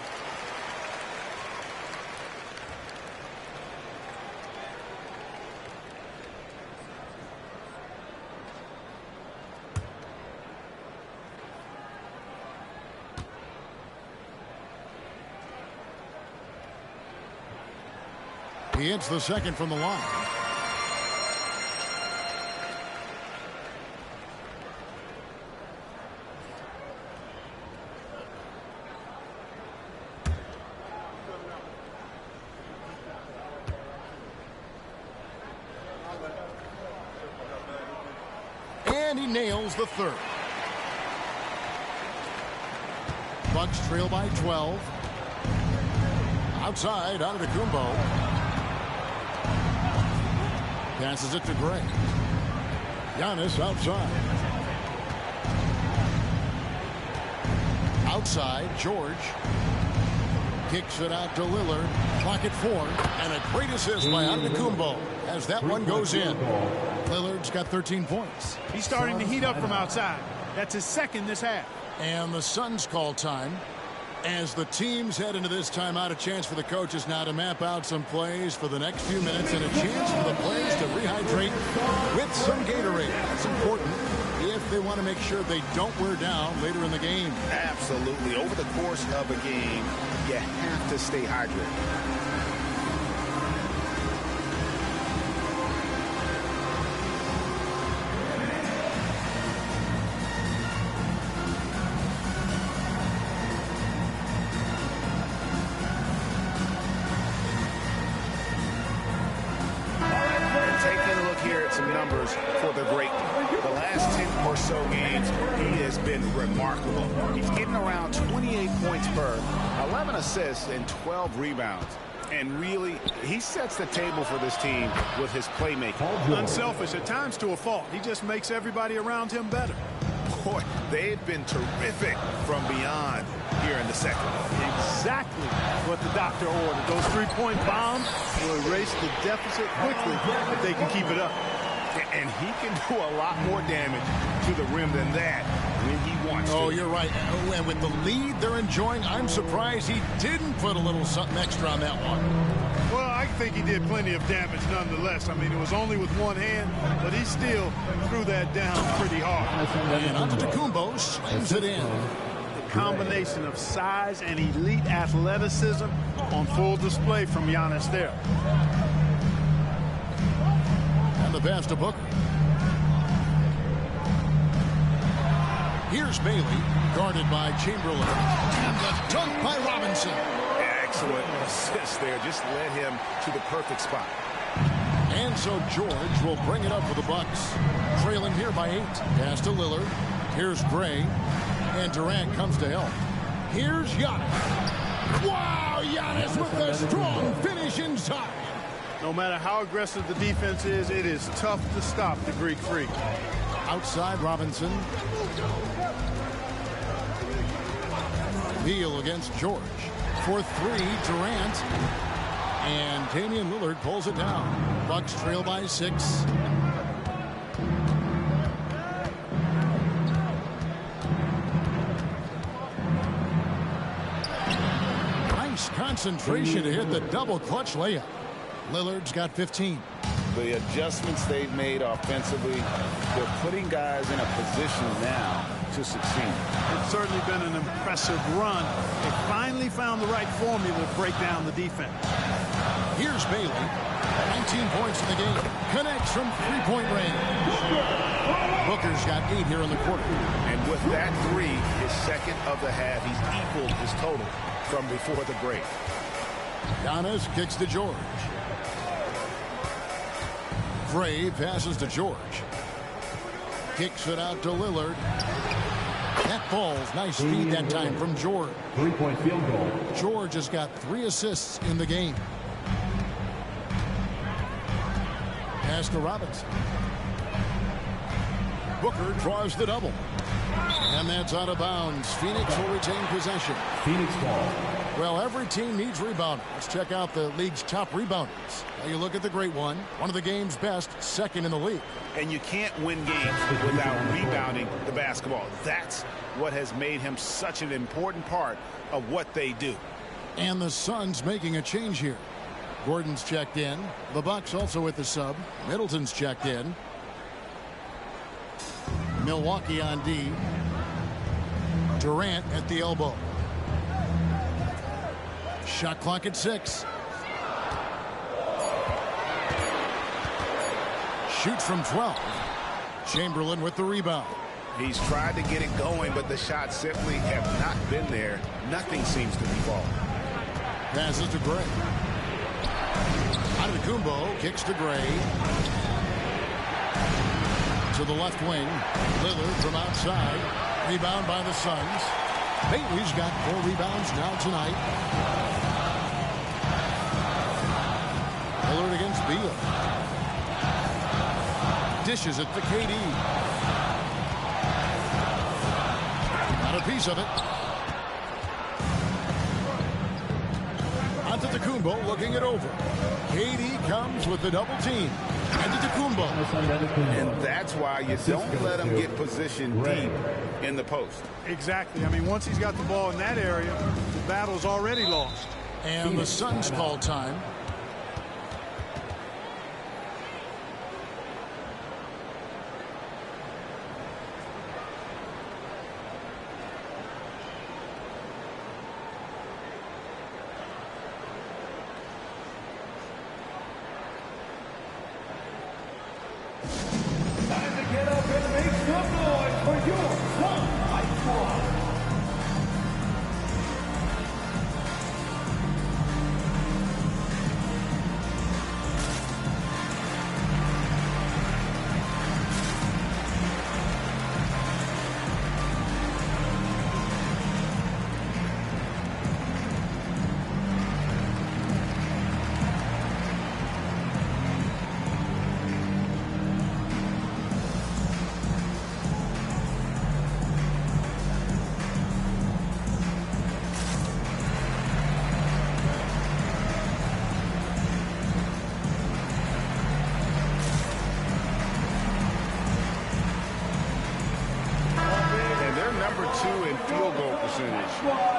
He hits the second from the line. And he nails the third. Bucks trail by 12. Outside, Antetokounmpo. Passes it to Gray. Giannis outside. Outside, George. Kicks it out to Lillard. Clock at 4. And a great assist by Antetokounmpo as that one goes in. Lillard's got 13 points. He's starting to heat up from outside. That's his second this half. And the Suns call time. As the teams head into this timeout, a chance for the coaches now to map out some plays for the next few minutes and a chance for the players to rehydrate with some Gatorade. That's important if they want to make sure they don't wear down later in the game. Absolutely. Over the course of a game, you have to stay hydrated. For the great, the last 10 or so games, he has been remarkable. He's getting around 28 points per, 11 assists, and 12 rebounds. And really, he sets the table for this team with his playmaking. Unselfish at times to a fault. He just makes everybody around him better. Boy, they've been terrific from beyond here in the second. Exactly what the doctor ordered. Those three-point bombs will erase the deficit quickly if they can keep it up. And he can do a lot more damage to the rim than that when he wants to. Oh, you're right. And with the lead they're enjoying, I'm surprised he didn't put a little something extra on that one. Well, I think he did plenty of damage nonetheless. I mean, it was only with one hand, but he still threw that down pretty hard. And Antetokounmpo slams it in. The combination of size and elite athleticism on full display from Giannis there. The pass to Booker. Here's Bailey, guarded by Chamberlain. And the dunk by Robinson. Excellent assist there. Just led him to the perfect spot. And so George will bring it up for the Bucks. Trailing here by 8. Pass to Lillard. Here's Gray. And Durant comes to help. Here's Giannis. Wow, Giannis with a strong finish inside. No matter how aggressive the defense is, it is tough to stop the Greek Freak. Outside Robinson. Beal against George. For 3, Durant. And Damian Lillard pulls it down. Bucks trail by 6. Nice concentration to hit the double clutch layup. Lillard's got 15. The adjustments they've made offensively, they're putting guys in a position now to succeed. It's certainly been an impressive run. They finally found the right formula to break down the defense. Here's Bailey. 19 points in the game. Connects from three-point range. Booker's got 8 here in the quarter. And with that 3, his second of the half, he's equaled his total from before the break. Giannis kicks to George. Gray passes to George. Kicks it out to Lillard. That ball's nice speed that time from George. 3-point field goal. George has got 3 assists in the game. Pass to Robinson. Booker draws the double. And that's out of bounds. Phoenix will retain possession. Phoenix ball. Well, every team needs rebounding. Let's check out the league's top rebounders. Now you look at the great one of the game's best, second in the league. And you can't win games without rebounding the basketball. That's what has made him such an important part of what they do. And the Suns making a change here. Gordon's checked in. The Bucks also with the sub. Middleton's checked in. Milwaukee on D. Durant at the elbow. Shot clock at 6. Shoots from 12. Chamberlain with the rebound. He's tried to get it going, but the shots simply have not been there. Nothing seems to be falling. Passes to Gray. Antetokounmpo kicks to Gray. to the left wing. Lillard from outside. Rebound by the Suns. Bailey's got 4 rebounds now tonight. Lillard against Beal. Dishes it to KD. Got a piece of it. Antetokounmpo looking it over. KD comes with the double team. Antetokounmpo. And that's why you don't let him get positioned deep in the post. Exactly. I mean, once he's got the ball in that area, the battle's already lost. And the Suns call time. Get up and make some noise for your Sun Life Squad.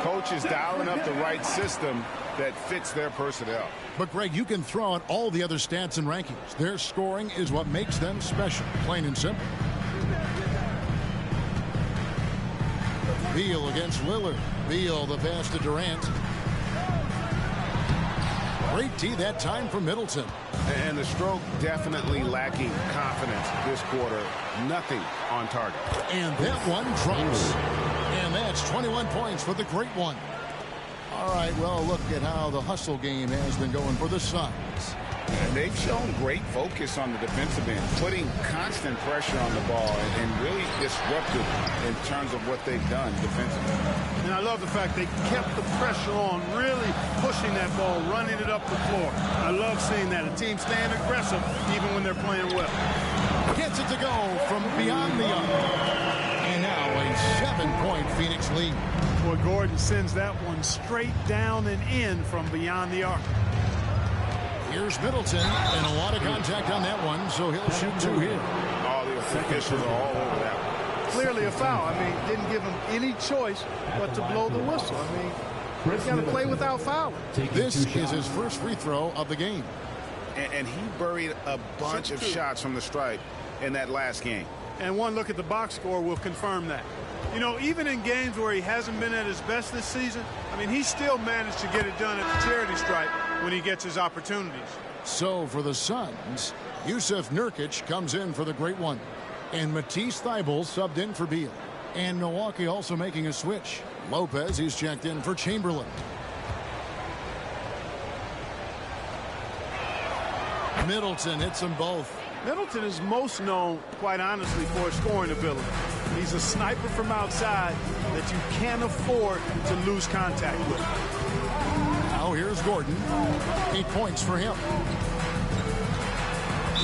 Coach is dialing up the right system that fits their personnel. But, Greg, you can throw out all the other stats and rankings. Their scoring is what makes them special, plain and simple. Beal against Lillard. Beal the pass to Durant. Great tee that time from Middleton. And the stroke definitely lacking confidence this quarter. Nothing on target. And that one drops. And that's 21 points for the great one. All right, well, look at how the hustle game has been going for the Suns. And they've shown great focus on the defensive end, putting constant pressure on the ball and really disruptive in terms of what they've done defensively. And I love the fact they kept the pressure on, really pushing that ball, running it up the floor. I love seeing that. A team staying aggressive even when they're playing well. Gets it to go from beyond the arc. And now a 7-point Phoenix lead. Boy, Gordon sends that one straight down and in from beyond the arc. Here's Middleton, and a lot of contact on that one, so he'll shoot 2 here. All the officials are all over that one. Clearly a foul. I mean, didn't give him any choice but to blow the whistle. I mean, he's got to play without fouling. This is his first free throw of the game. And he buried a bunch of shots from the stripe in that last game. And one look at the box score will confirm that. You know, even in games where he hasn't been at his best this season, I mean, he still managed to get it done at the charity stripe when he gets his opportunities. So for the Suns, Yusuf Nurkic comes in for the great one. And Matisse Thybulle subbed in for Beal. And Milwaukee also making a switch. Lopez, he's checked in for Chamberlain. Middleton hits them both. Middleton is most known, quite honestly, for his scoring ability. He's a sniper from outside that you can't afford to lose contact with. Now here's Gordon. 8 points for him.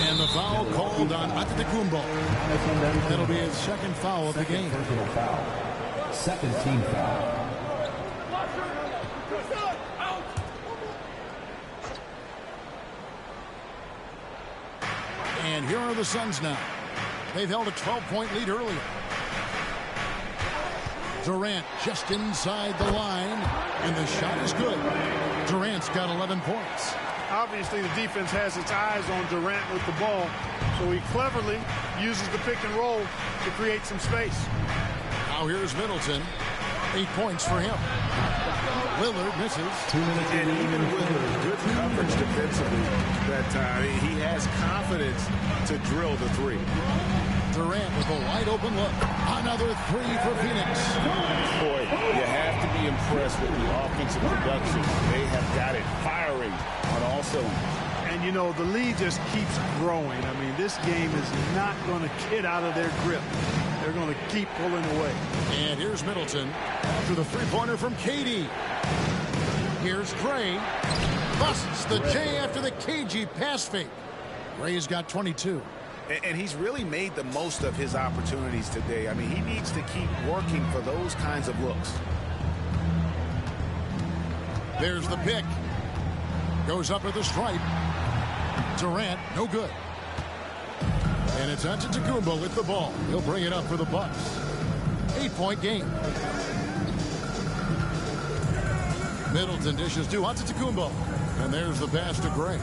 And the foul called on Antetokounmpo. That'll be his second foul of the game. Personal foul. Second team foul. And here are the Suns now. They've held a 12-point lead earlier. Durant just inside the line, and the shot is good. Durant's got 11 points. Obviously, the defense has its eyes on Durant with the ball, so he cleverly uses the pick and roll to create some space. Now here's Middleton. 8 points for him. Lillard misses. 2 minutes. And even with good coverage defensively that time, he has confidence to drill the three. Durant with a wide open look. Another 3 for Phoenix. Boy, you have to be impressed with the offensive production. They have got it firing on all cylinders. And And, you know, the lead just keeps growing. I mean, this game is not going to get out of their grip. They're going to keep pulling away. And here's Middleton after the three-pointer from KD. Here's Gray. Busts the J after the KG pass fake. Gray's got 22. And he's really made the most of his opportunities today. I mean, he needs to keep working for those kinds of looks. There's the pick. Goes up at the stripe. Durant, no good. And it's Antetokounmpo with the ball. He'll bring it up for the Bucks. 8-point game. Middleton dishes to Antetokounmpo. And there's the pass to Gray.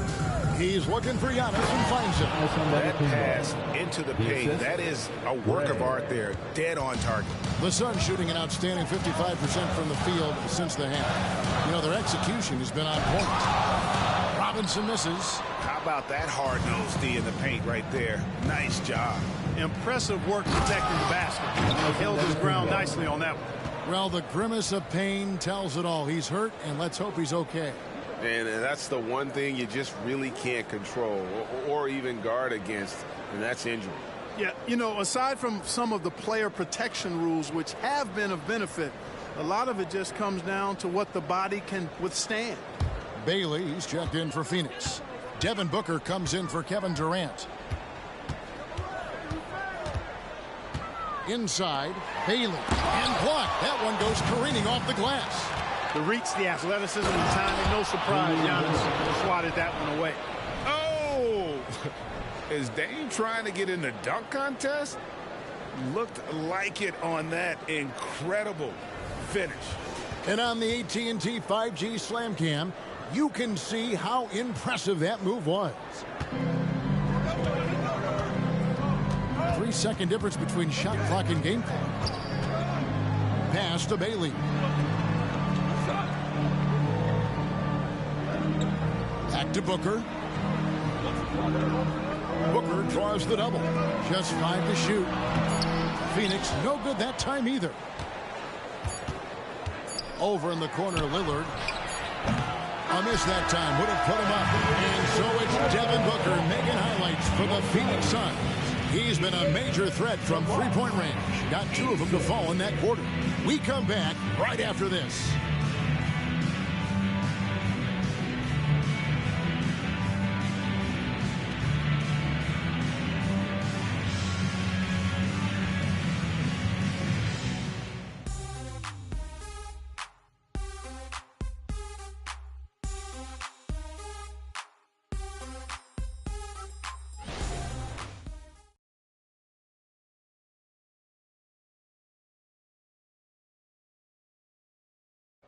He's looking for Giannis and finds him. That pass into the paint, that is a work of art there. Dead on target. The Suns shooting an outstanding 55% from the field since the half. You know, their execution has been on point. Robinson misses. How about that hard-nosed D in the paint right there? Nice job. Impressive work protecting the basket. He held his ground nicely on that one. Well, the grimace of pain tells it all. He's hurt, and let's hope he's okay. And that's the one thing you just really can't control or even guard against, and that's injury. Yeah, you know, aside from some of the player protection rules, which have been of benefit, a lot of it just comes down to what the body can withstand. Bailey, he's checked in for Phoenix. Devin Booker comes in for Kevin Durant. Inside, Bailey, and blocked. That one goes careening off the glass. The reach, the athleticism, and timing, no surprise. Giannis swatted that one away. Oh! Is Dame trying to get in the dunk contest? Looked like it on that incredible finish. And on the AT&T 5G Slam Cam, you can see how impressive that move was. 3-second difference between shot clock and game clock. Pass to Bailey. Back to Booker. Booker draws the double. Just 5 to shoot. Phoenix, no good that time either. Over in the corner, Lillard. A miss that time would have put him up. And so it's Devin Booker making highlights for the Phoenix Suns. He's been a major threat from three-point range. Got 2 of them to fall in that quarter. We come back right after this.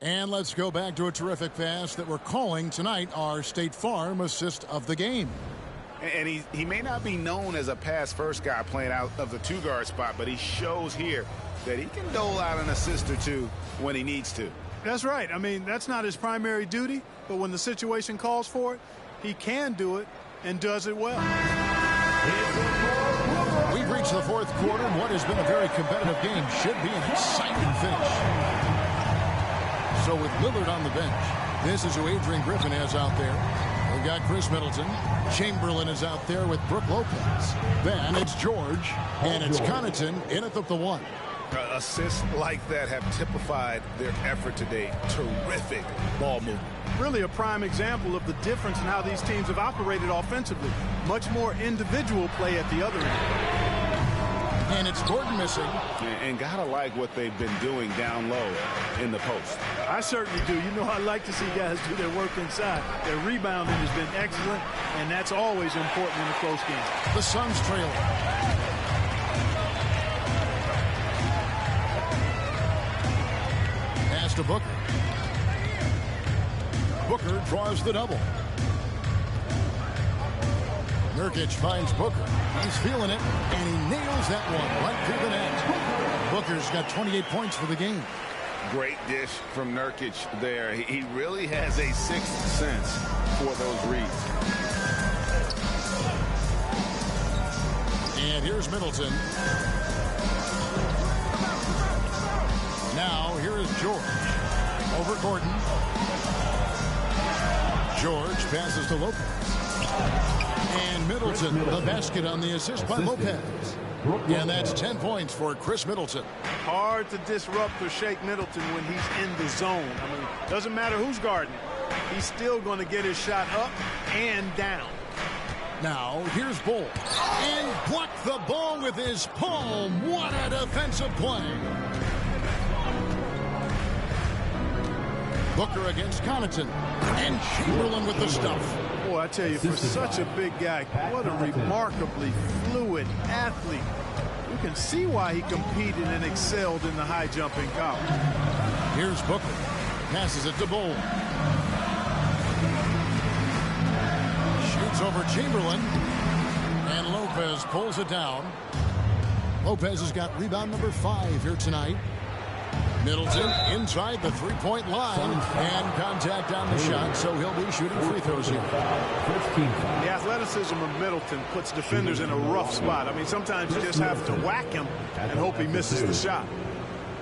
And let's go back to a terrific pass that we're calling tonight our State Farm assist of the game. And he may not be known as a pass-first guy playing out of the two-guard spot, but he shows here that he can dole out an assist or two when he needs to. That's right. I mean, that's not his primary duty, but when the situation calls for it, he can do it and does it well. We've reached the fourth quarter, and what has been a very competitive game should be an exciting finish. So with Lillard on the bench, this is who Adrian Griffin has out there. We've got Chris Middleton. Chamberlain is out there with Brook Lopez. Then it's George, and it's Connaughton in at the one. Assists like that have typified their effort today. Terrific ball movement. Really a prime example of the difference in how these teams have operated offensively. Much more individual play at the other end. And it's Gordon missing. And gotta like what they've been doing down low in the post. I certainly do. You know, I like to see guys do their work inside. Their rebounding has been excellent, and that's always important in a close game. The Suns trail. Pass to Booker. Booker draws the double. Nurkic finds Booker. He's feeling it, and he nails that one right through the net. Booker's got 28 points for the game. Great dish from Nurkic there. He really has a sixth sense for those reads. And here's Middleton. Now here is George. Over Gordon. George passes to Lopez. And Middleton, the basket on the assist by Lopez. And that's 10 points for Chris Middleton. Hard to disrupt or shake Middleton when he's in the zone. I mean, doesn't matter who's guarding. He's still going to get his shot up and down. Now, here's Bull. And blocked the ball with his palm. What a defensive play. Booker against Connaughton. And Chamberlain with the stuff. Boy, I tell you, for such a big guy, what a remarkably fluid athlete. You can see why he competed and excelled in the high jump in college. Here's Booker. Passes it to Bull. Shoots over Chamberlain. And Lopez pulls it down. Lopez has got rebound number 5 here tonight. Middleton inside the three-point line, and contact on the shot, so he'll be shooting free throws here. The athleticism of Middleton puts defenders in a rough spot. I mean, sometimes you just have to whack him and hope he misses the shot.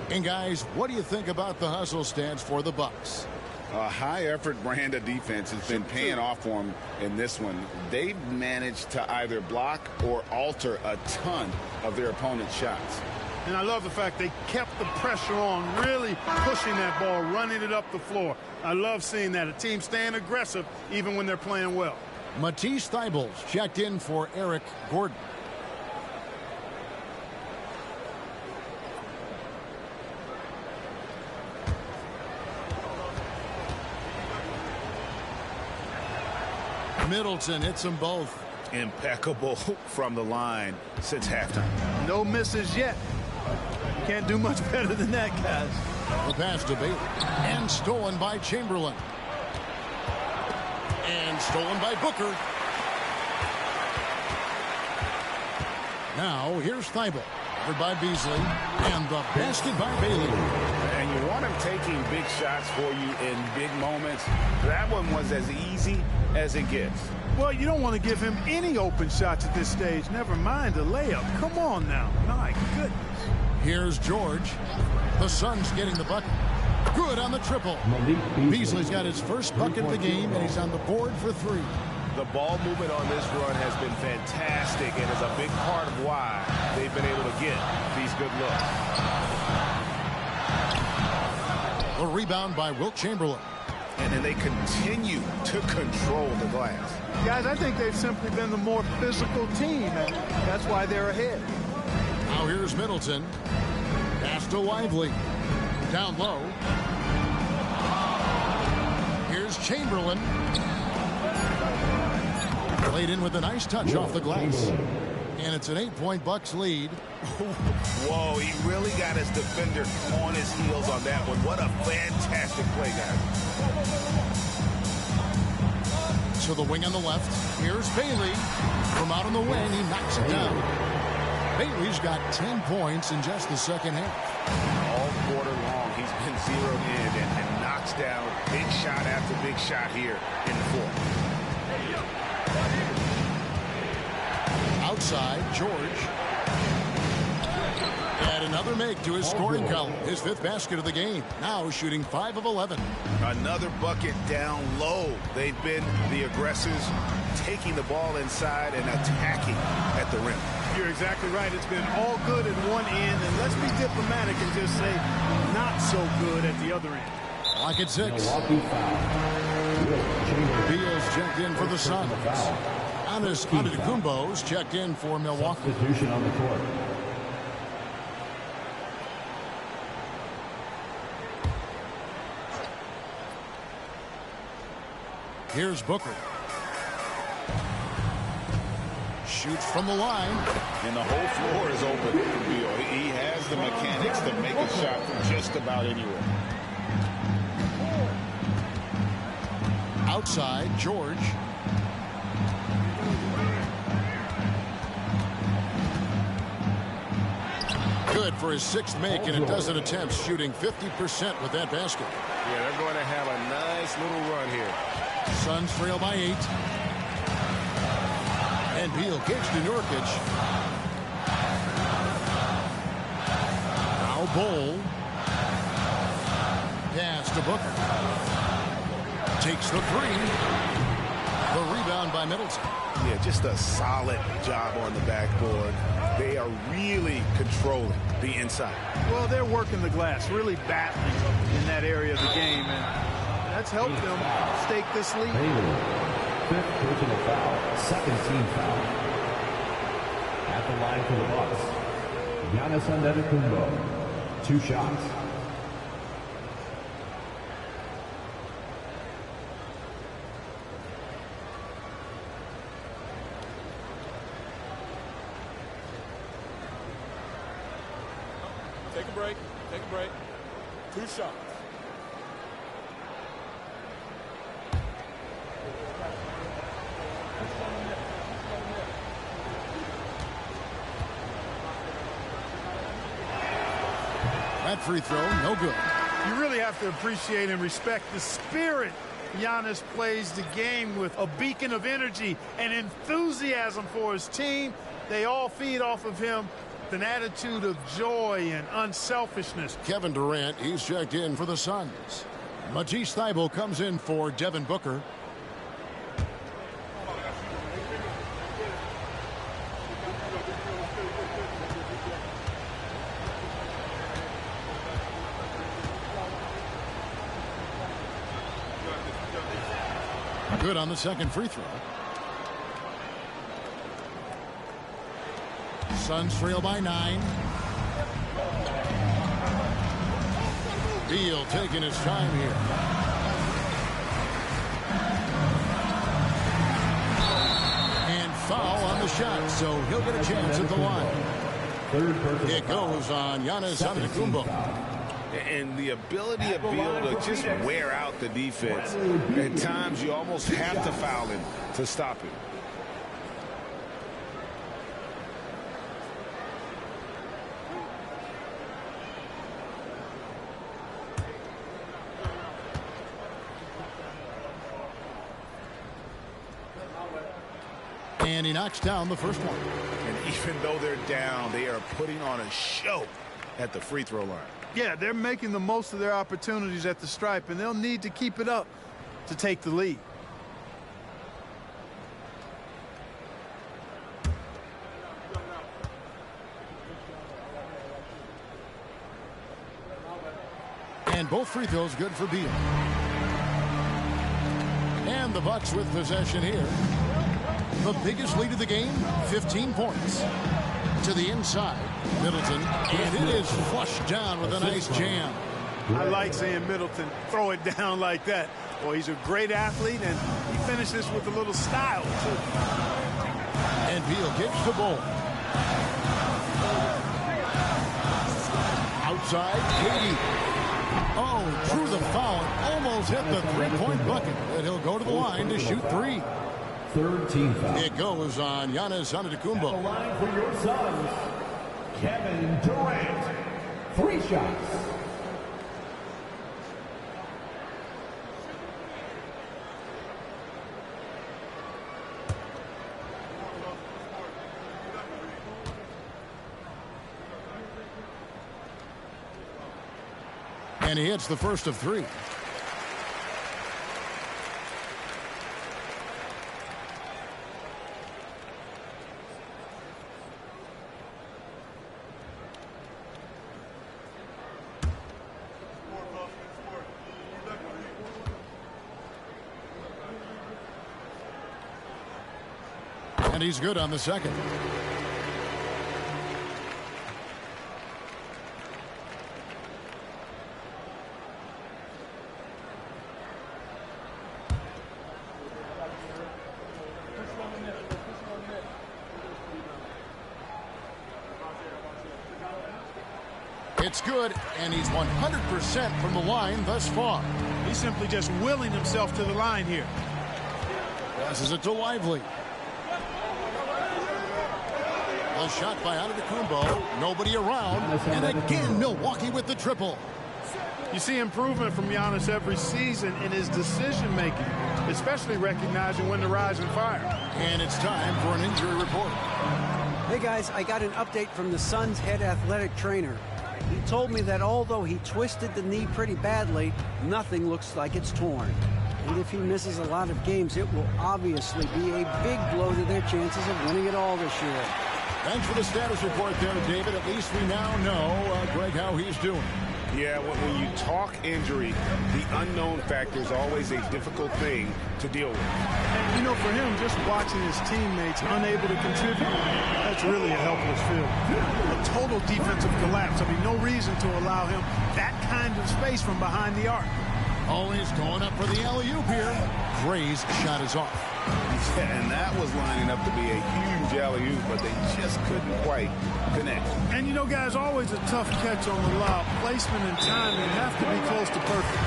And guys, what do you think about the hustle stance for the Bucks? A high-effort brand of defense has been paying off for them in this one. They've managed to either block or alter a ton of their opponent's shots. And I love the fact they kept the pressure on, really pushing that ball, running it up the floor. I love seeing that. A team staying aggressive even when they're playing well. Matisse Thybulle checked in for Eric Gordon. Middleton hits them both. Impeccable from the line since halftime. No misses yet. Can't do much better than that, guys. The pass to Bailey. And stolen by Chamberlain. And stolen by Booker. Now, here's Thybulle. Covered by Beasley. And the basket by Bailey. And you want him taking big shots for you in big moments. That one was as easy as it gets. Well, you don't want to give him any open shots at this stage. Never mind a layup. Come on now. My goodness. Here's George. The Suns getting the bucket. Good on the triple. Beasley's got his first bucket of the game, and he's on the board for 3. The ball movement on this run has been fantastic and is a big part of why they've been able to get these good looks. A rebound by Wilt Chamberlain. And then they continue to control the glass. Guys, I think they've simply been the more physical team, and that's why they're ahead. Now here's Middleton. Pass to Lively. Down low. Here's Chamberlain. Played in with a nice touch off the glass. And it's an 8-point Bucks lead. Whoa, he really got his defender on his heels on that one. What a fantastic play, guys. To the wing on the left. Here's Bailey. From out on the wing, he knocks it down. Bailey's got 10 points in just the second half. All quarter long, he's been zeroed in and knocks down big shot after big shot here in the fourth. Outside, George. And another make to his scoring column. His 5th basket of the game. Now shooting 5 of 11. Another bucket down low. They've been the aggressors, taking the ball inside and attacking at the rim. You're exactly right. It's been all good at one end, and let's be diplomatic and just say not so good at the other end. Clock at 6. Beal's checked in for the Suns. Giannis Antetokounmpo's checked in for Milwaukee. Substitution on the court. Here's Booker. Shoots from the line. And the whole floor is open for Beal. He has the mechanics to make a shot from just about anywhere. Outside, George. Good for his 6th make in a dozen attempts, shooting 50% with that basket. Yeah, they're going to have a nice little run here. Suns trail by 8. And Beal kicks to Nurkic. Now Bull. Pass to Booker. Takes the 3. The rebound by Middleton. Yeah, just a solid job on the backboard. They are really controlling the inside. Well, they're working the glass, really battling in that area of the game, and that's helped them stake this lead. Fifth personal foul, second team foul. At the line for the Bucks, Giannis Antetokounmpo. 2 shots. Take a break. Take a break. 2 shots. That free throw, no good. You really have to appreciate and respect the spirit Giannis plays the game with, a beacon of energy and enthusiasm for his team. They all feed off of him with an attitude of joy and unselfishness. Kevin Durant, he's checked in for the Suns. Matisse Thybulle comes in for Devin Booker. Good on the second free throw. Suns trail by 9. Beal taking his time here. And foul on the shot, so he'll get a chance at the line. It goes on Giannis Antetokounmpo. And the ability of Beal to just wear out the defense. At times, you almost have to foul him to stop him. And he knocks down the first one. And even though they're down, they are putting on a show at the free throw line. Yeah, they're making the most of their opportunities at the stripe, and they'll need to keep it up to take the lead. And both free throws good for Beal. And the Bucks with possession here. The biggest lead of the game, 15 points. To the inside, Middleton, and it is flushed down with a nice jam. I like seeing Middleton throw it down like that. Boy, he's a great athlete, and he finishes with a little style, too. And Beal gets the ball. Outside, KD. Oh, drew the foul and almost hit the three-point bucket. And he'll go to the line to shoot 3. Third team foul. It goes on Giannis Antetokounmpo. At the line for your Suns, Kevin Durant. 3 shots. And he hits the first of 3. And he's good on the second. It's good, and he's 100% from the line thus far. He's simply just willing himself to the line here. Passes it to Lively. A shot by Antetokounmpo. Nobody around. And again, Milwaukee with the triple. You see improvement from Giannis every season in his decision-making, especially recognizing when to rise and fire. And it's time for an injury report. Hey, guys, I got an update from the Suns' head athletic trainer. He told me that although he twisted the knee pretty badly, nothing looks like it's torn. And if he misses a lot of games, it will obviously be a big blow to their chances of winning it all this year. Thanks for the status report there, David. At least we now know, Greg, how he's doing. Yeah, when you talk injury, the unknown factor is always a difficult thing to deal with. And, you know, for him, just watching his teammates unable to contribute, that's really a helpless feel. A total defensive collapse. I mean, no reason to allow him that kind of space from behind the arc. Always going up for the alley-oop here. Gray's shot is off. Yeah, and that was lining up to be a huge alley-oop, but they just couldn't quite connect. And, you know, guys, always a tough catch on the lob. Placement and timing have to be close to perfect.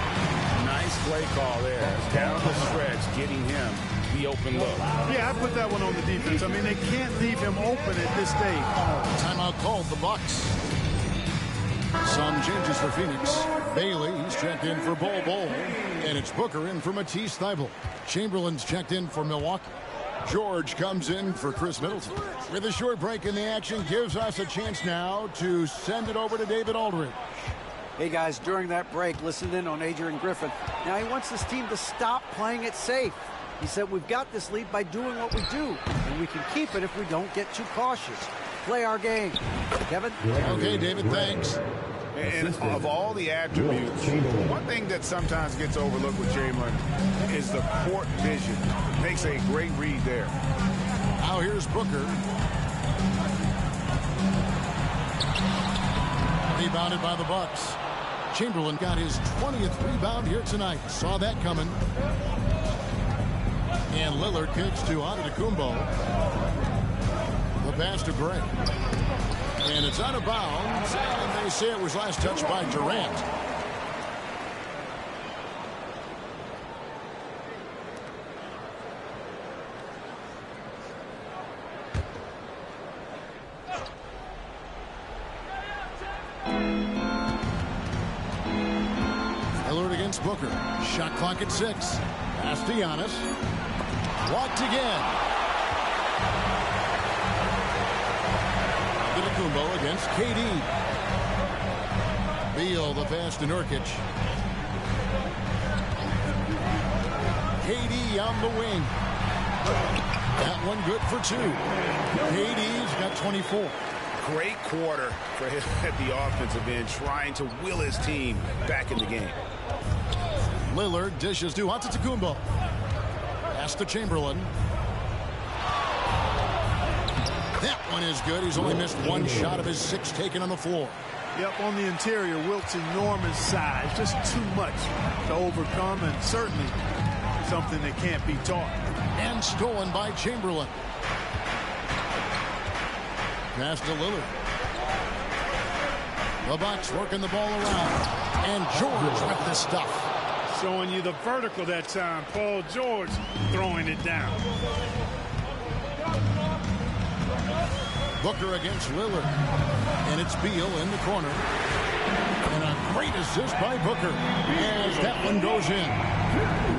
Nice play call there. Down the stretch, getting him the open look. Yeah, I put that one on the defense. I mean, they can't leave him open at this stage. Timeout called the Bucks. Some changes for Phoenix. Bailey's checked in for Bol Bol. And it's Booker in for Matisse Thybulle. Chamberlain's checked in for Milwaukee. George comes in for Chris Middleton. With a short break in the action, gives us a chance now to send it over to David Aldridge. Hey, guys, during that break, listened in on Adrian Griffin. Now he wants this team to stop playing it safe. He said, we've got this lead by doing what we do, and we can keep it if we don't get too cautious. Play our game. Kevin? Okay, David, thanks. And of all the attributes, one thing that sometimes gets overlooked with Chamberlain is the court vision. Makes a great read there. Now here's Booker. Rebounded by the Bucks. Chamberlain got his 20th rebound here tonight. Saw that coming. And Lillard kicks to Antetokounmpo. The pass to Gray. And it's out of bounds. And they say it was last touched by Durant. Lillard against Booker. Shot clock at 6. Pass to Giannis. Blocked again. Antetokounmpo against KD. Beal the pass to Nurkic. KD on the wing. That one good for 2. KD's got 24. Great quarter for him at the offensive end, trying to will his team back in the game. Lillard dishes to Antetokounmpo. Pass to Chamberlain. That one is good. He's only missed one shot of his 6 taken on the floor. Yep, on the interior, Wilt's enormous size. Just too much to overcome, and certainly something that can't be taught. And stolen by Chamberlain. Pass to Lillard. The Bucks working the ball around. And George with the stuff. Showing you the vertical that time. Paul George throwing it down. Booker against Lillard. And it's Beal in the corner. And a great assist by Booker as that one goes in.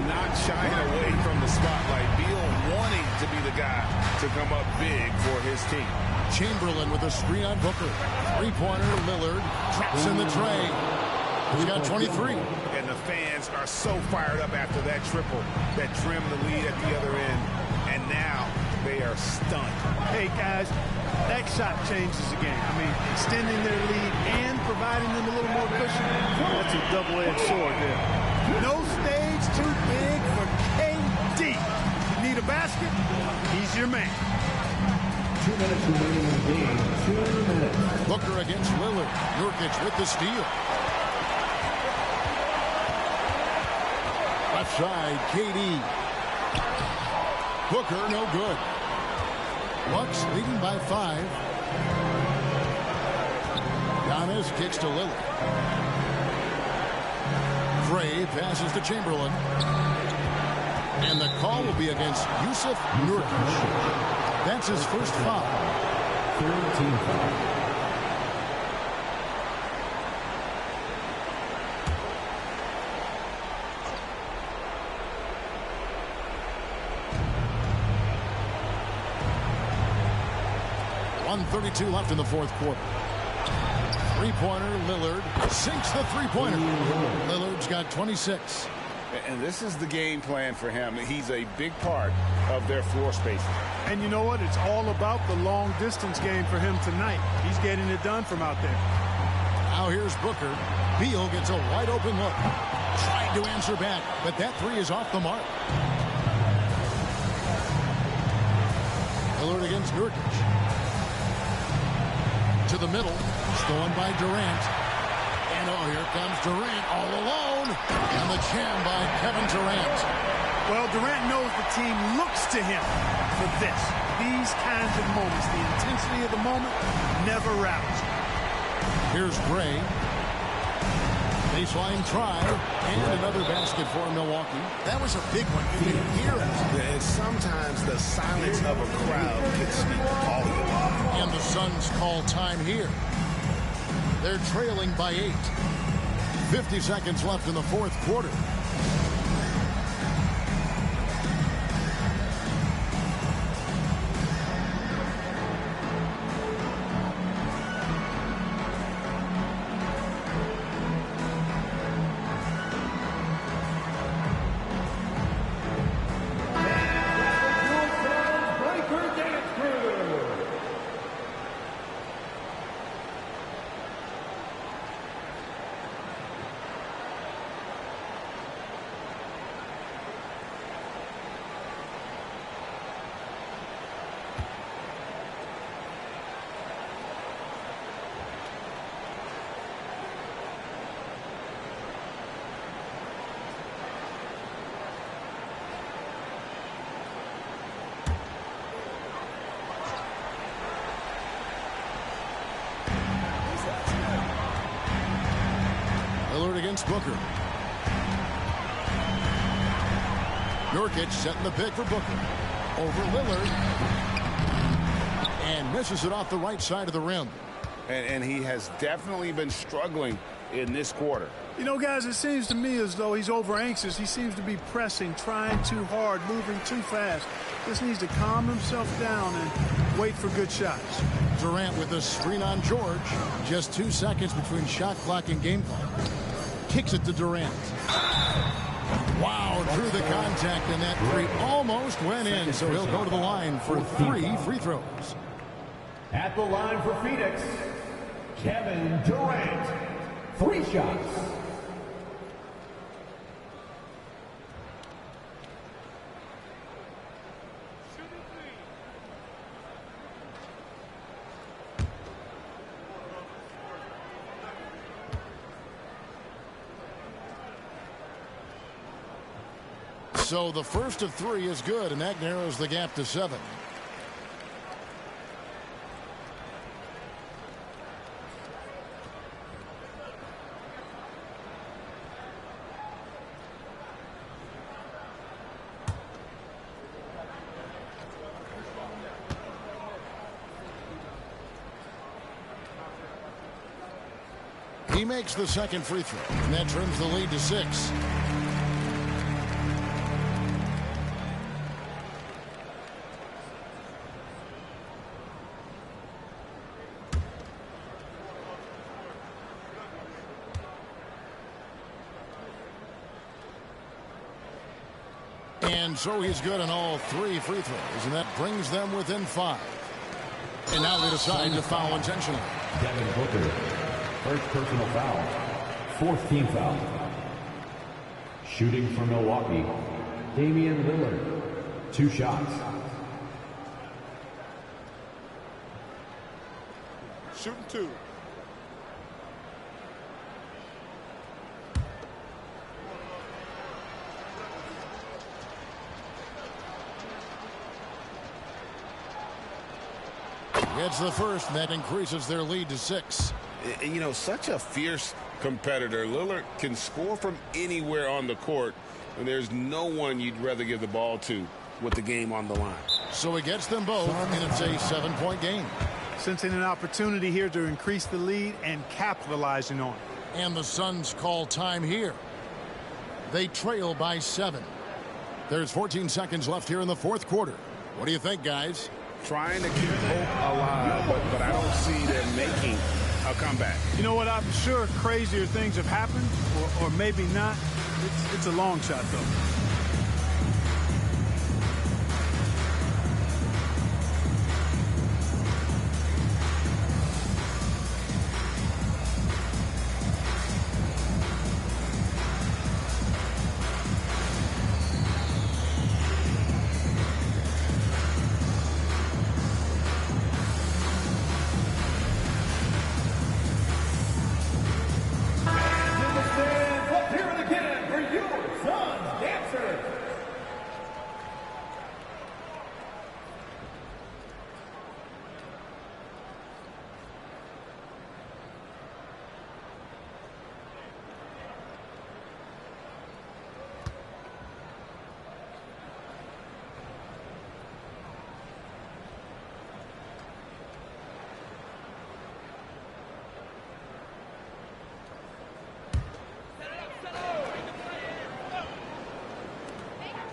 Not shying away from the spotlight. Beal wanting to be the guy to come up big for his team. Chamberlain with a screen on Booker. Three-pointer, Lillard traps in the tray. He's got 23. And the fans are so fired up after that triple that trimmed the lead at the other end. And now they are stunned. Hey, guys, that shot changes the game. I mean, extending their lead and providing them a little more cushion. That's a double-edged sword there. No stage too big for KD. Need a basket? He's your man. 2 minutes remaining in the game. 2 minutes. Booker against Lillard. Nurkic with the steal. Left side, KD. Booker, no good. Bucks leading by 5. Giannis kicks to Lillard. Gray passes to Chamberlain. And the call will be against Yusuf Nurkic. That's his first foul. 13 foul. .132 left in the fourth quarter. Three-pointer, Lillard sinks the three-pointer. Lillard's got 26. And this is the game plan for him. He's a big part of their floor spacing. And you know what? It's all about the long distance game for him tonight. He's getting it done from out there. Now here's Booker. Beal gets a wide open look. Tried to answer back, but that three is off the mark. Lillard against Nurkic. To the middle. Stolen by Durant. And oh, here comes Durant all alone. And the jam by Kevin Durant. Well, Durant knows the team looks to him for this. These kinds of moments, the intensity of the moment, never rattles. Here's Gray. Baseline try. And another basket for Milwaukee. That was a big one. You can hear it. And sometimes the silence of a crowd can speak volume. And the Suns call time here. They're trailing by 8. 50 seconds left in the fourth quarter. Lillard against Booker. Nurkic setting the pick for Booker. Over Lillard. And misses it off the right side of the rim. And he has definitely been struggling in this quarter. You know, guys, it seems to me as though he's over anxious. He seems to be pressing, trying too hard, moving too fast. Just needs to calm himself down and wait for good shots. Durant with a screen on George. Just 2 seconds between shot clock and game clock. Kicks it to Durant. Wow, drew the contact, and that three almost went in, so he'll go to the line for 3 free throws. At the line for Phoenix, Kevin Durant. 3 shots. So the first of 3 is good, and that narrows the gap to 7. He makes the second free throw, and that trims the lead to 6. And so he's good on all 3 free throws, and that brings them within 5. And now they decide to foul intentionally. Devin Booker, first personal foul, 4th team foul. Shooting for Milwaukee, Damian Lillard, 2 shots. Shooting 2. It's the first, and that increases their lead to 6. You know, such a fierce competitor. Lillard can score from anywhere on the court, and there's no one you'd rather give the ball to with the game on the line. So he gets them both, and it's a 7-point game. Sensing an opportunity here to increase the lead and capitalizing on it. And the Suns call time here. They trail by 7. There's 14 seconds left here in the fourth quarter. What do you think, guys? Trying to keep hope alive, but I don't see them making a comeback. You know what? I'm sure crazier things have happened, or maybe not. It's a long shot, though.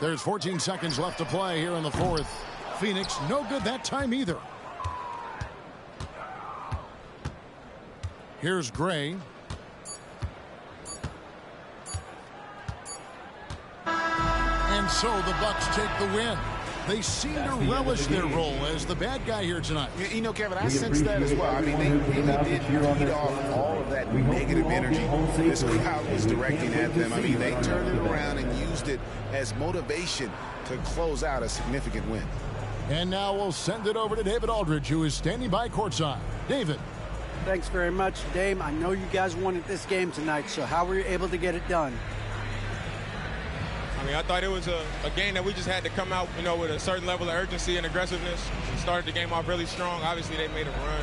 There's 14 seconds left to play here in the fourth. Phoenix no good that time either. Here's Gray. And so the Bucks take the win. They seem to relish their role as the bad guy here tonight. You know, Kevin, I sense that as well. I mean, they really did feed off all of that negative energy this crowd was directing at them. I mean, they turned it around and used it as motivation to close out a significant win. And now we'll send it over to David Aldridge, who is standing by courtside. David. Thanks very much, Dame. I know you guys wanted this game tonight, so how were you able to get it done? I mean, I thought it was a game that we just had to come out, you know, with a certain level of urgency and aggressiveness. We started the game off really strong. Obviously, they made a run.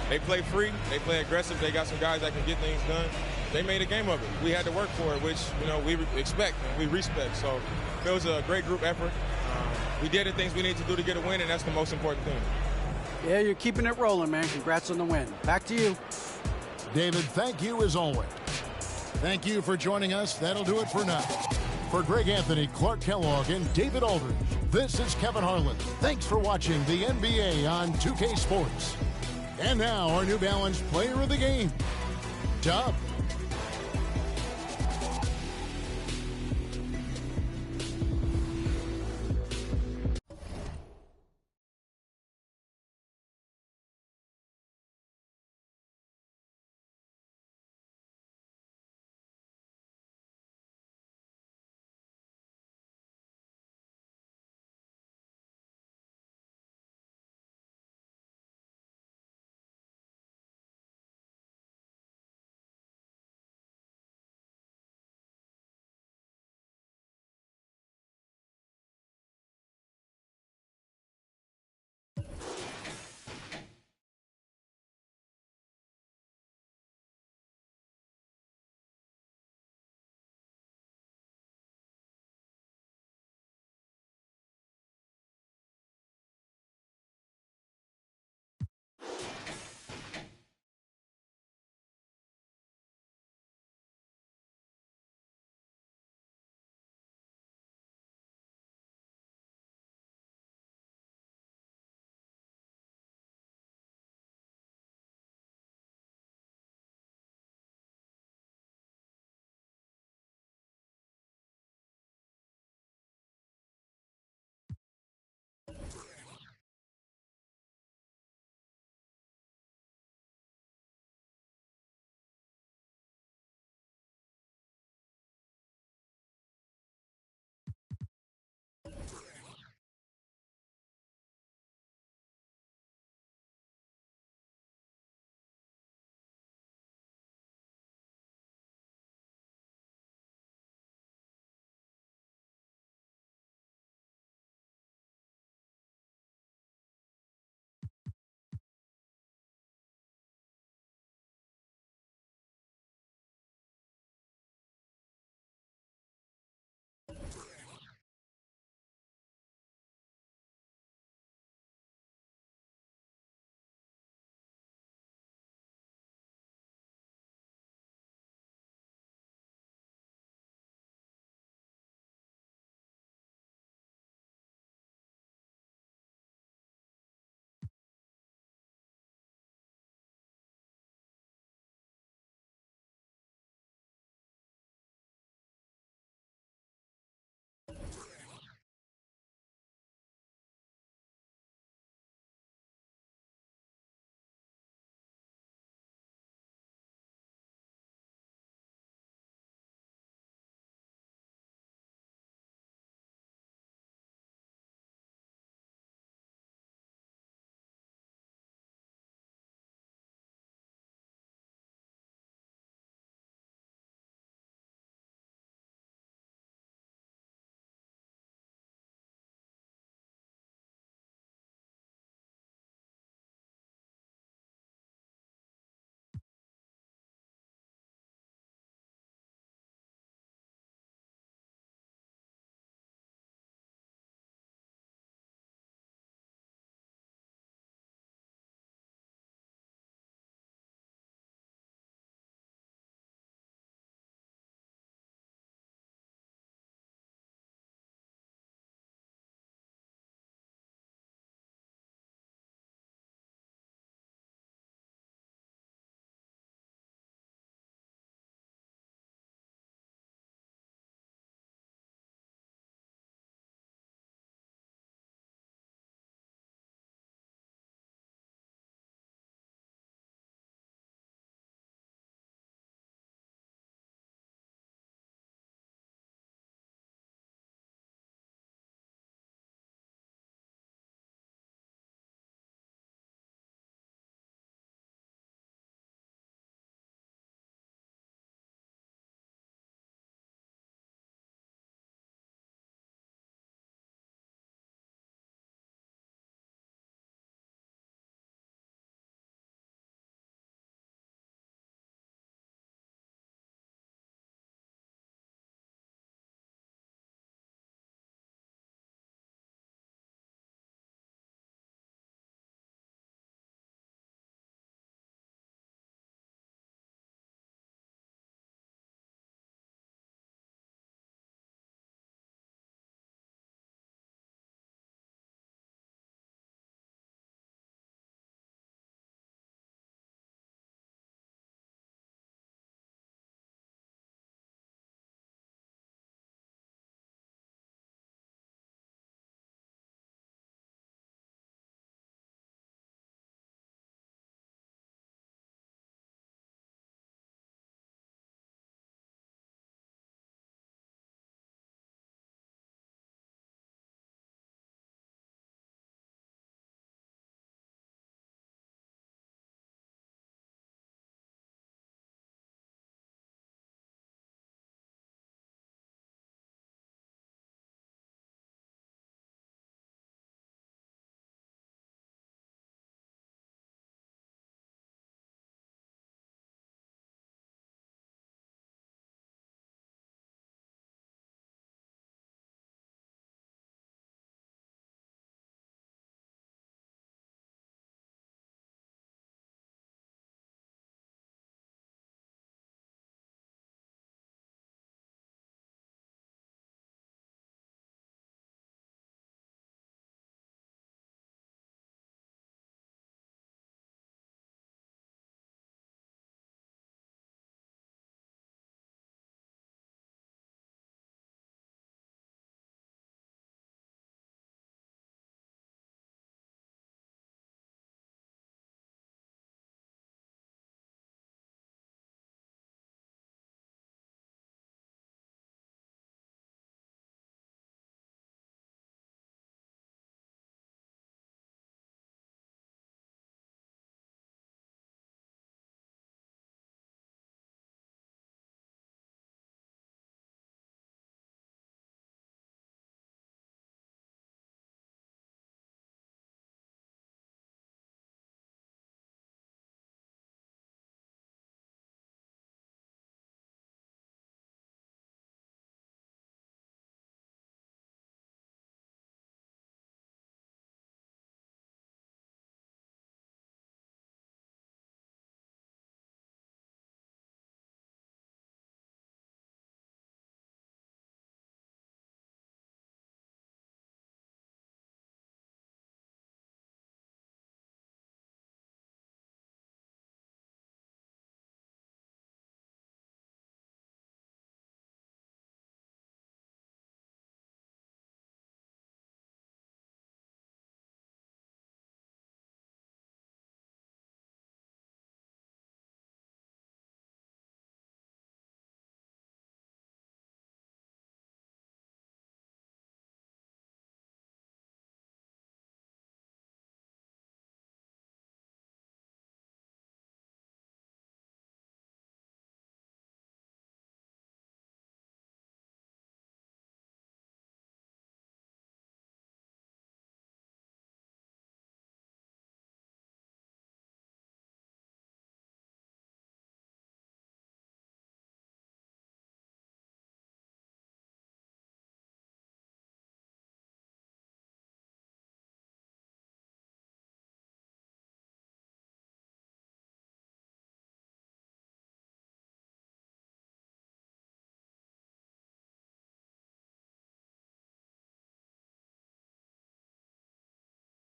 They play free. They play aggressive. They got some guys that can get things done. They made a game of it. We had to work for it, which, you know, we expect and we respect. So it was a great group effort. We did the things we need to do to get a win, and that's the most important thing. Yeah, you're keeping it rolling, man. Congrats on the win. Back to you. David, thank you as always. Thank you for joining us. That'll do it for now. For Greg Anthony, Clark Kellogg, and David Aldridge, this is Kevin Harlan. Thanks for watching the NBA on 2K Sports. And now our New Balance Player of the Game, Dub.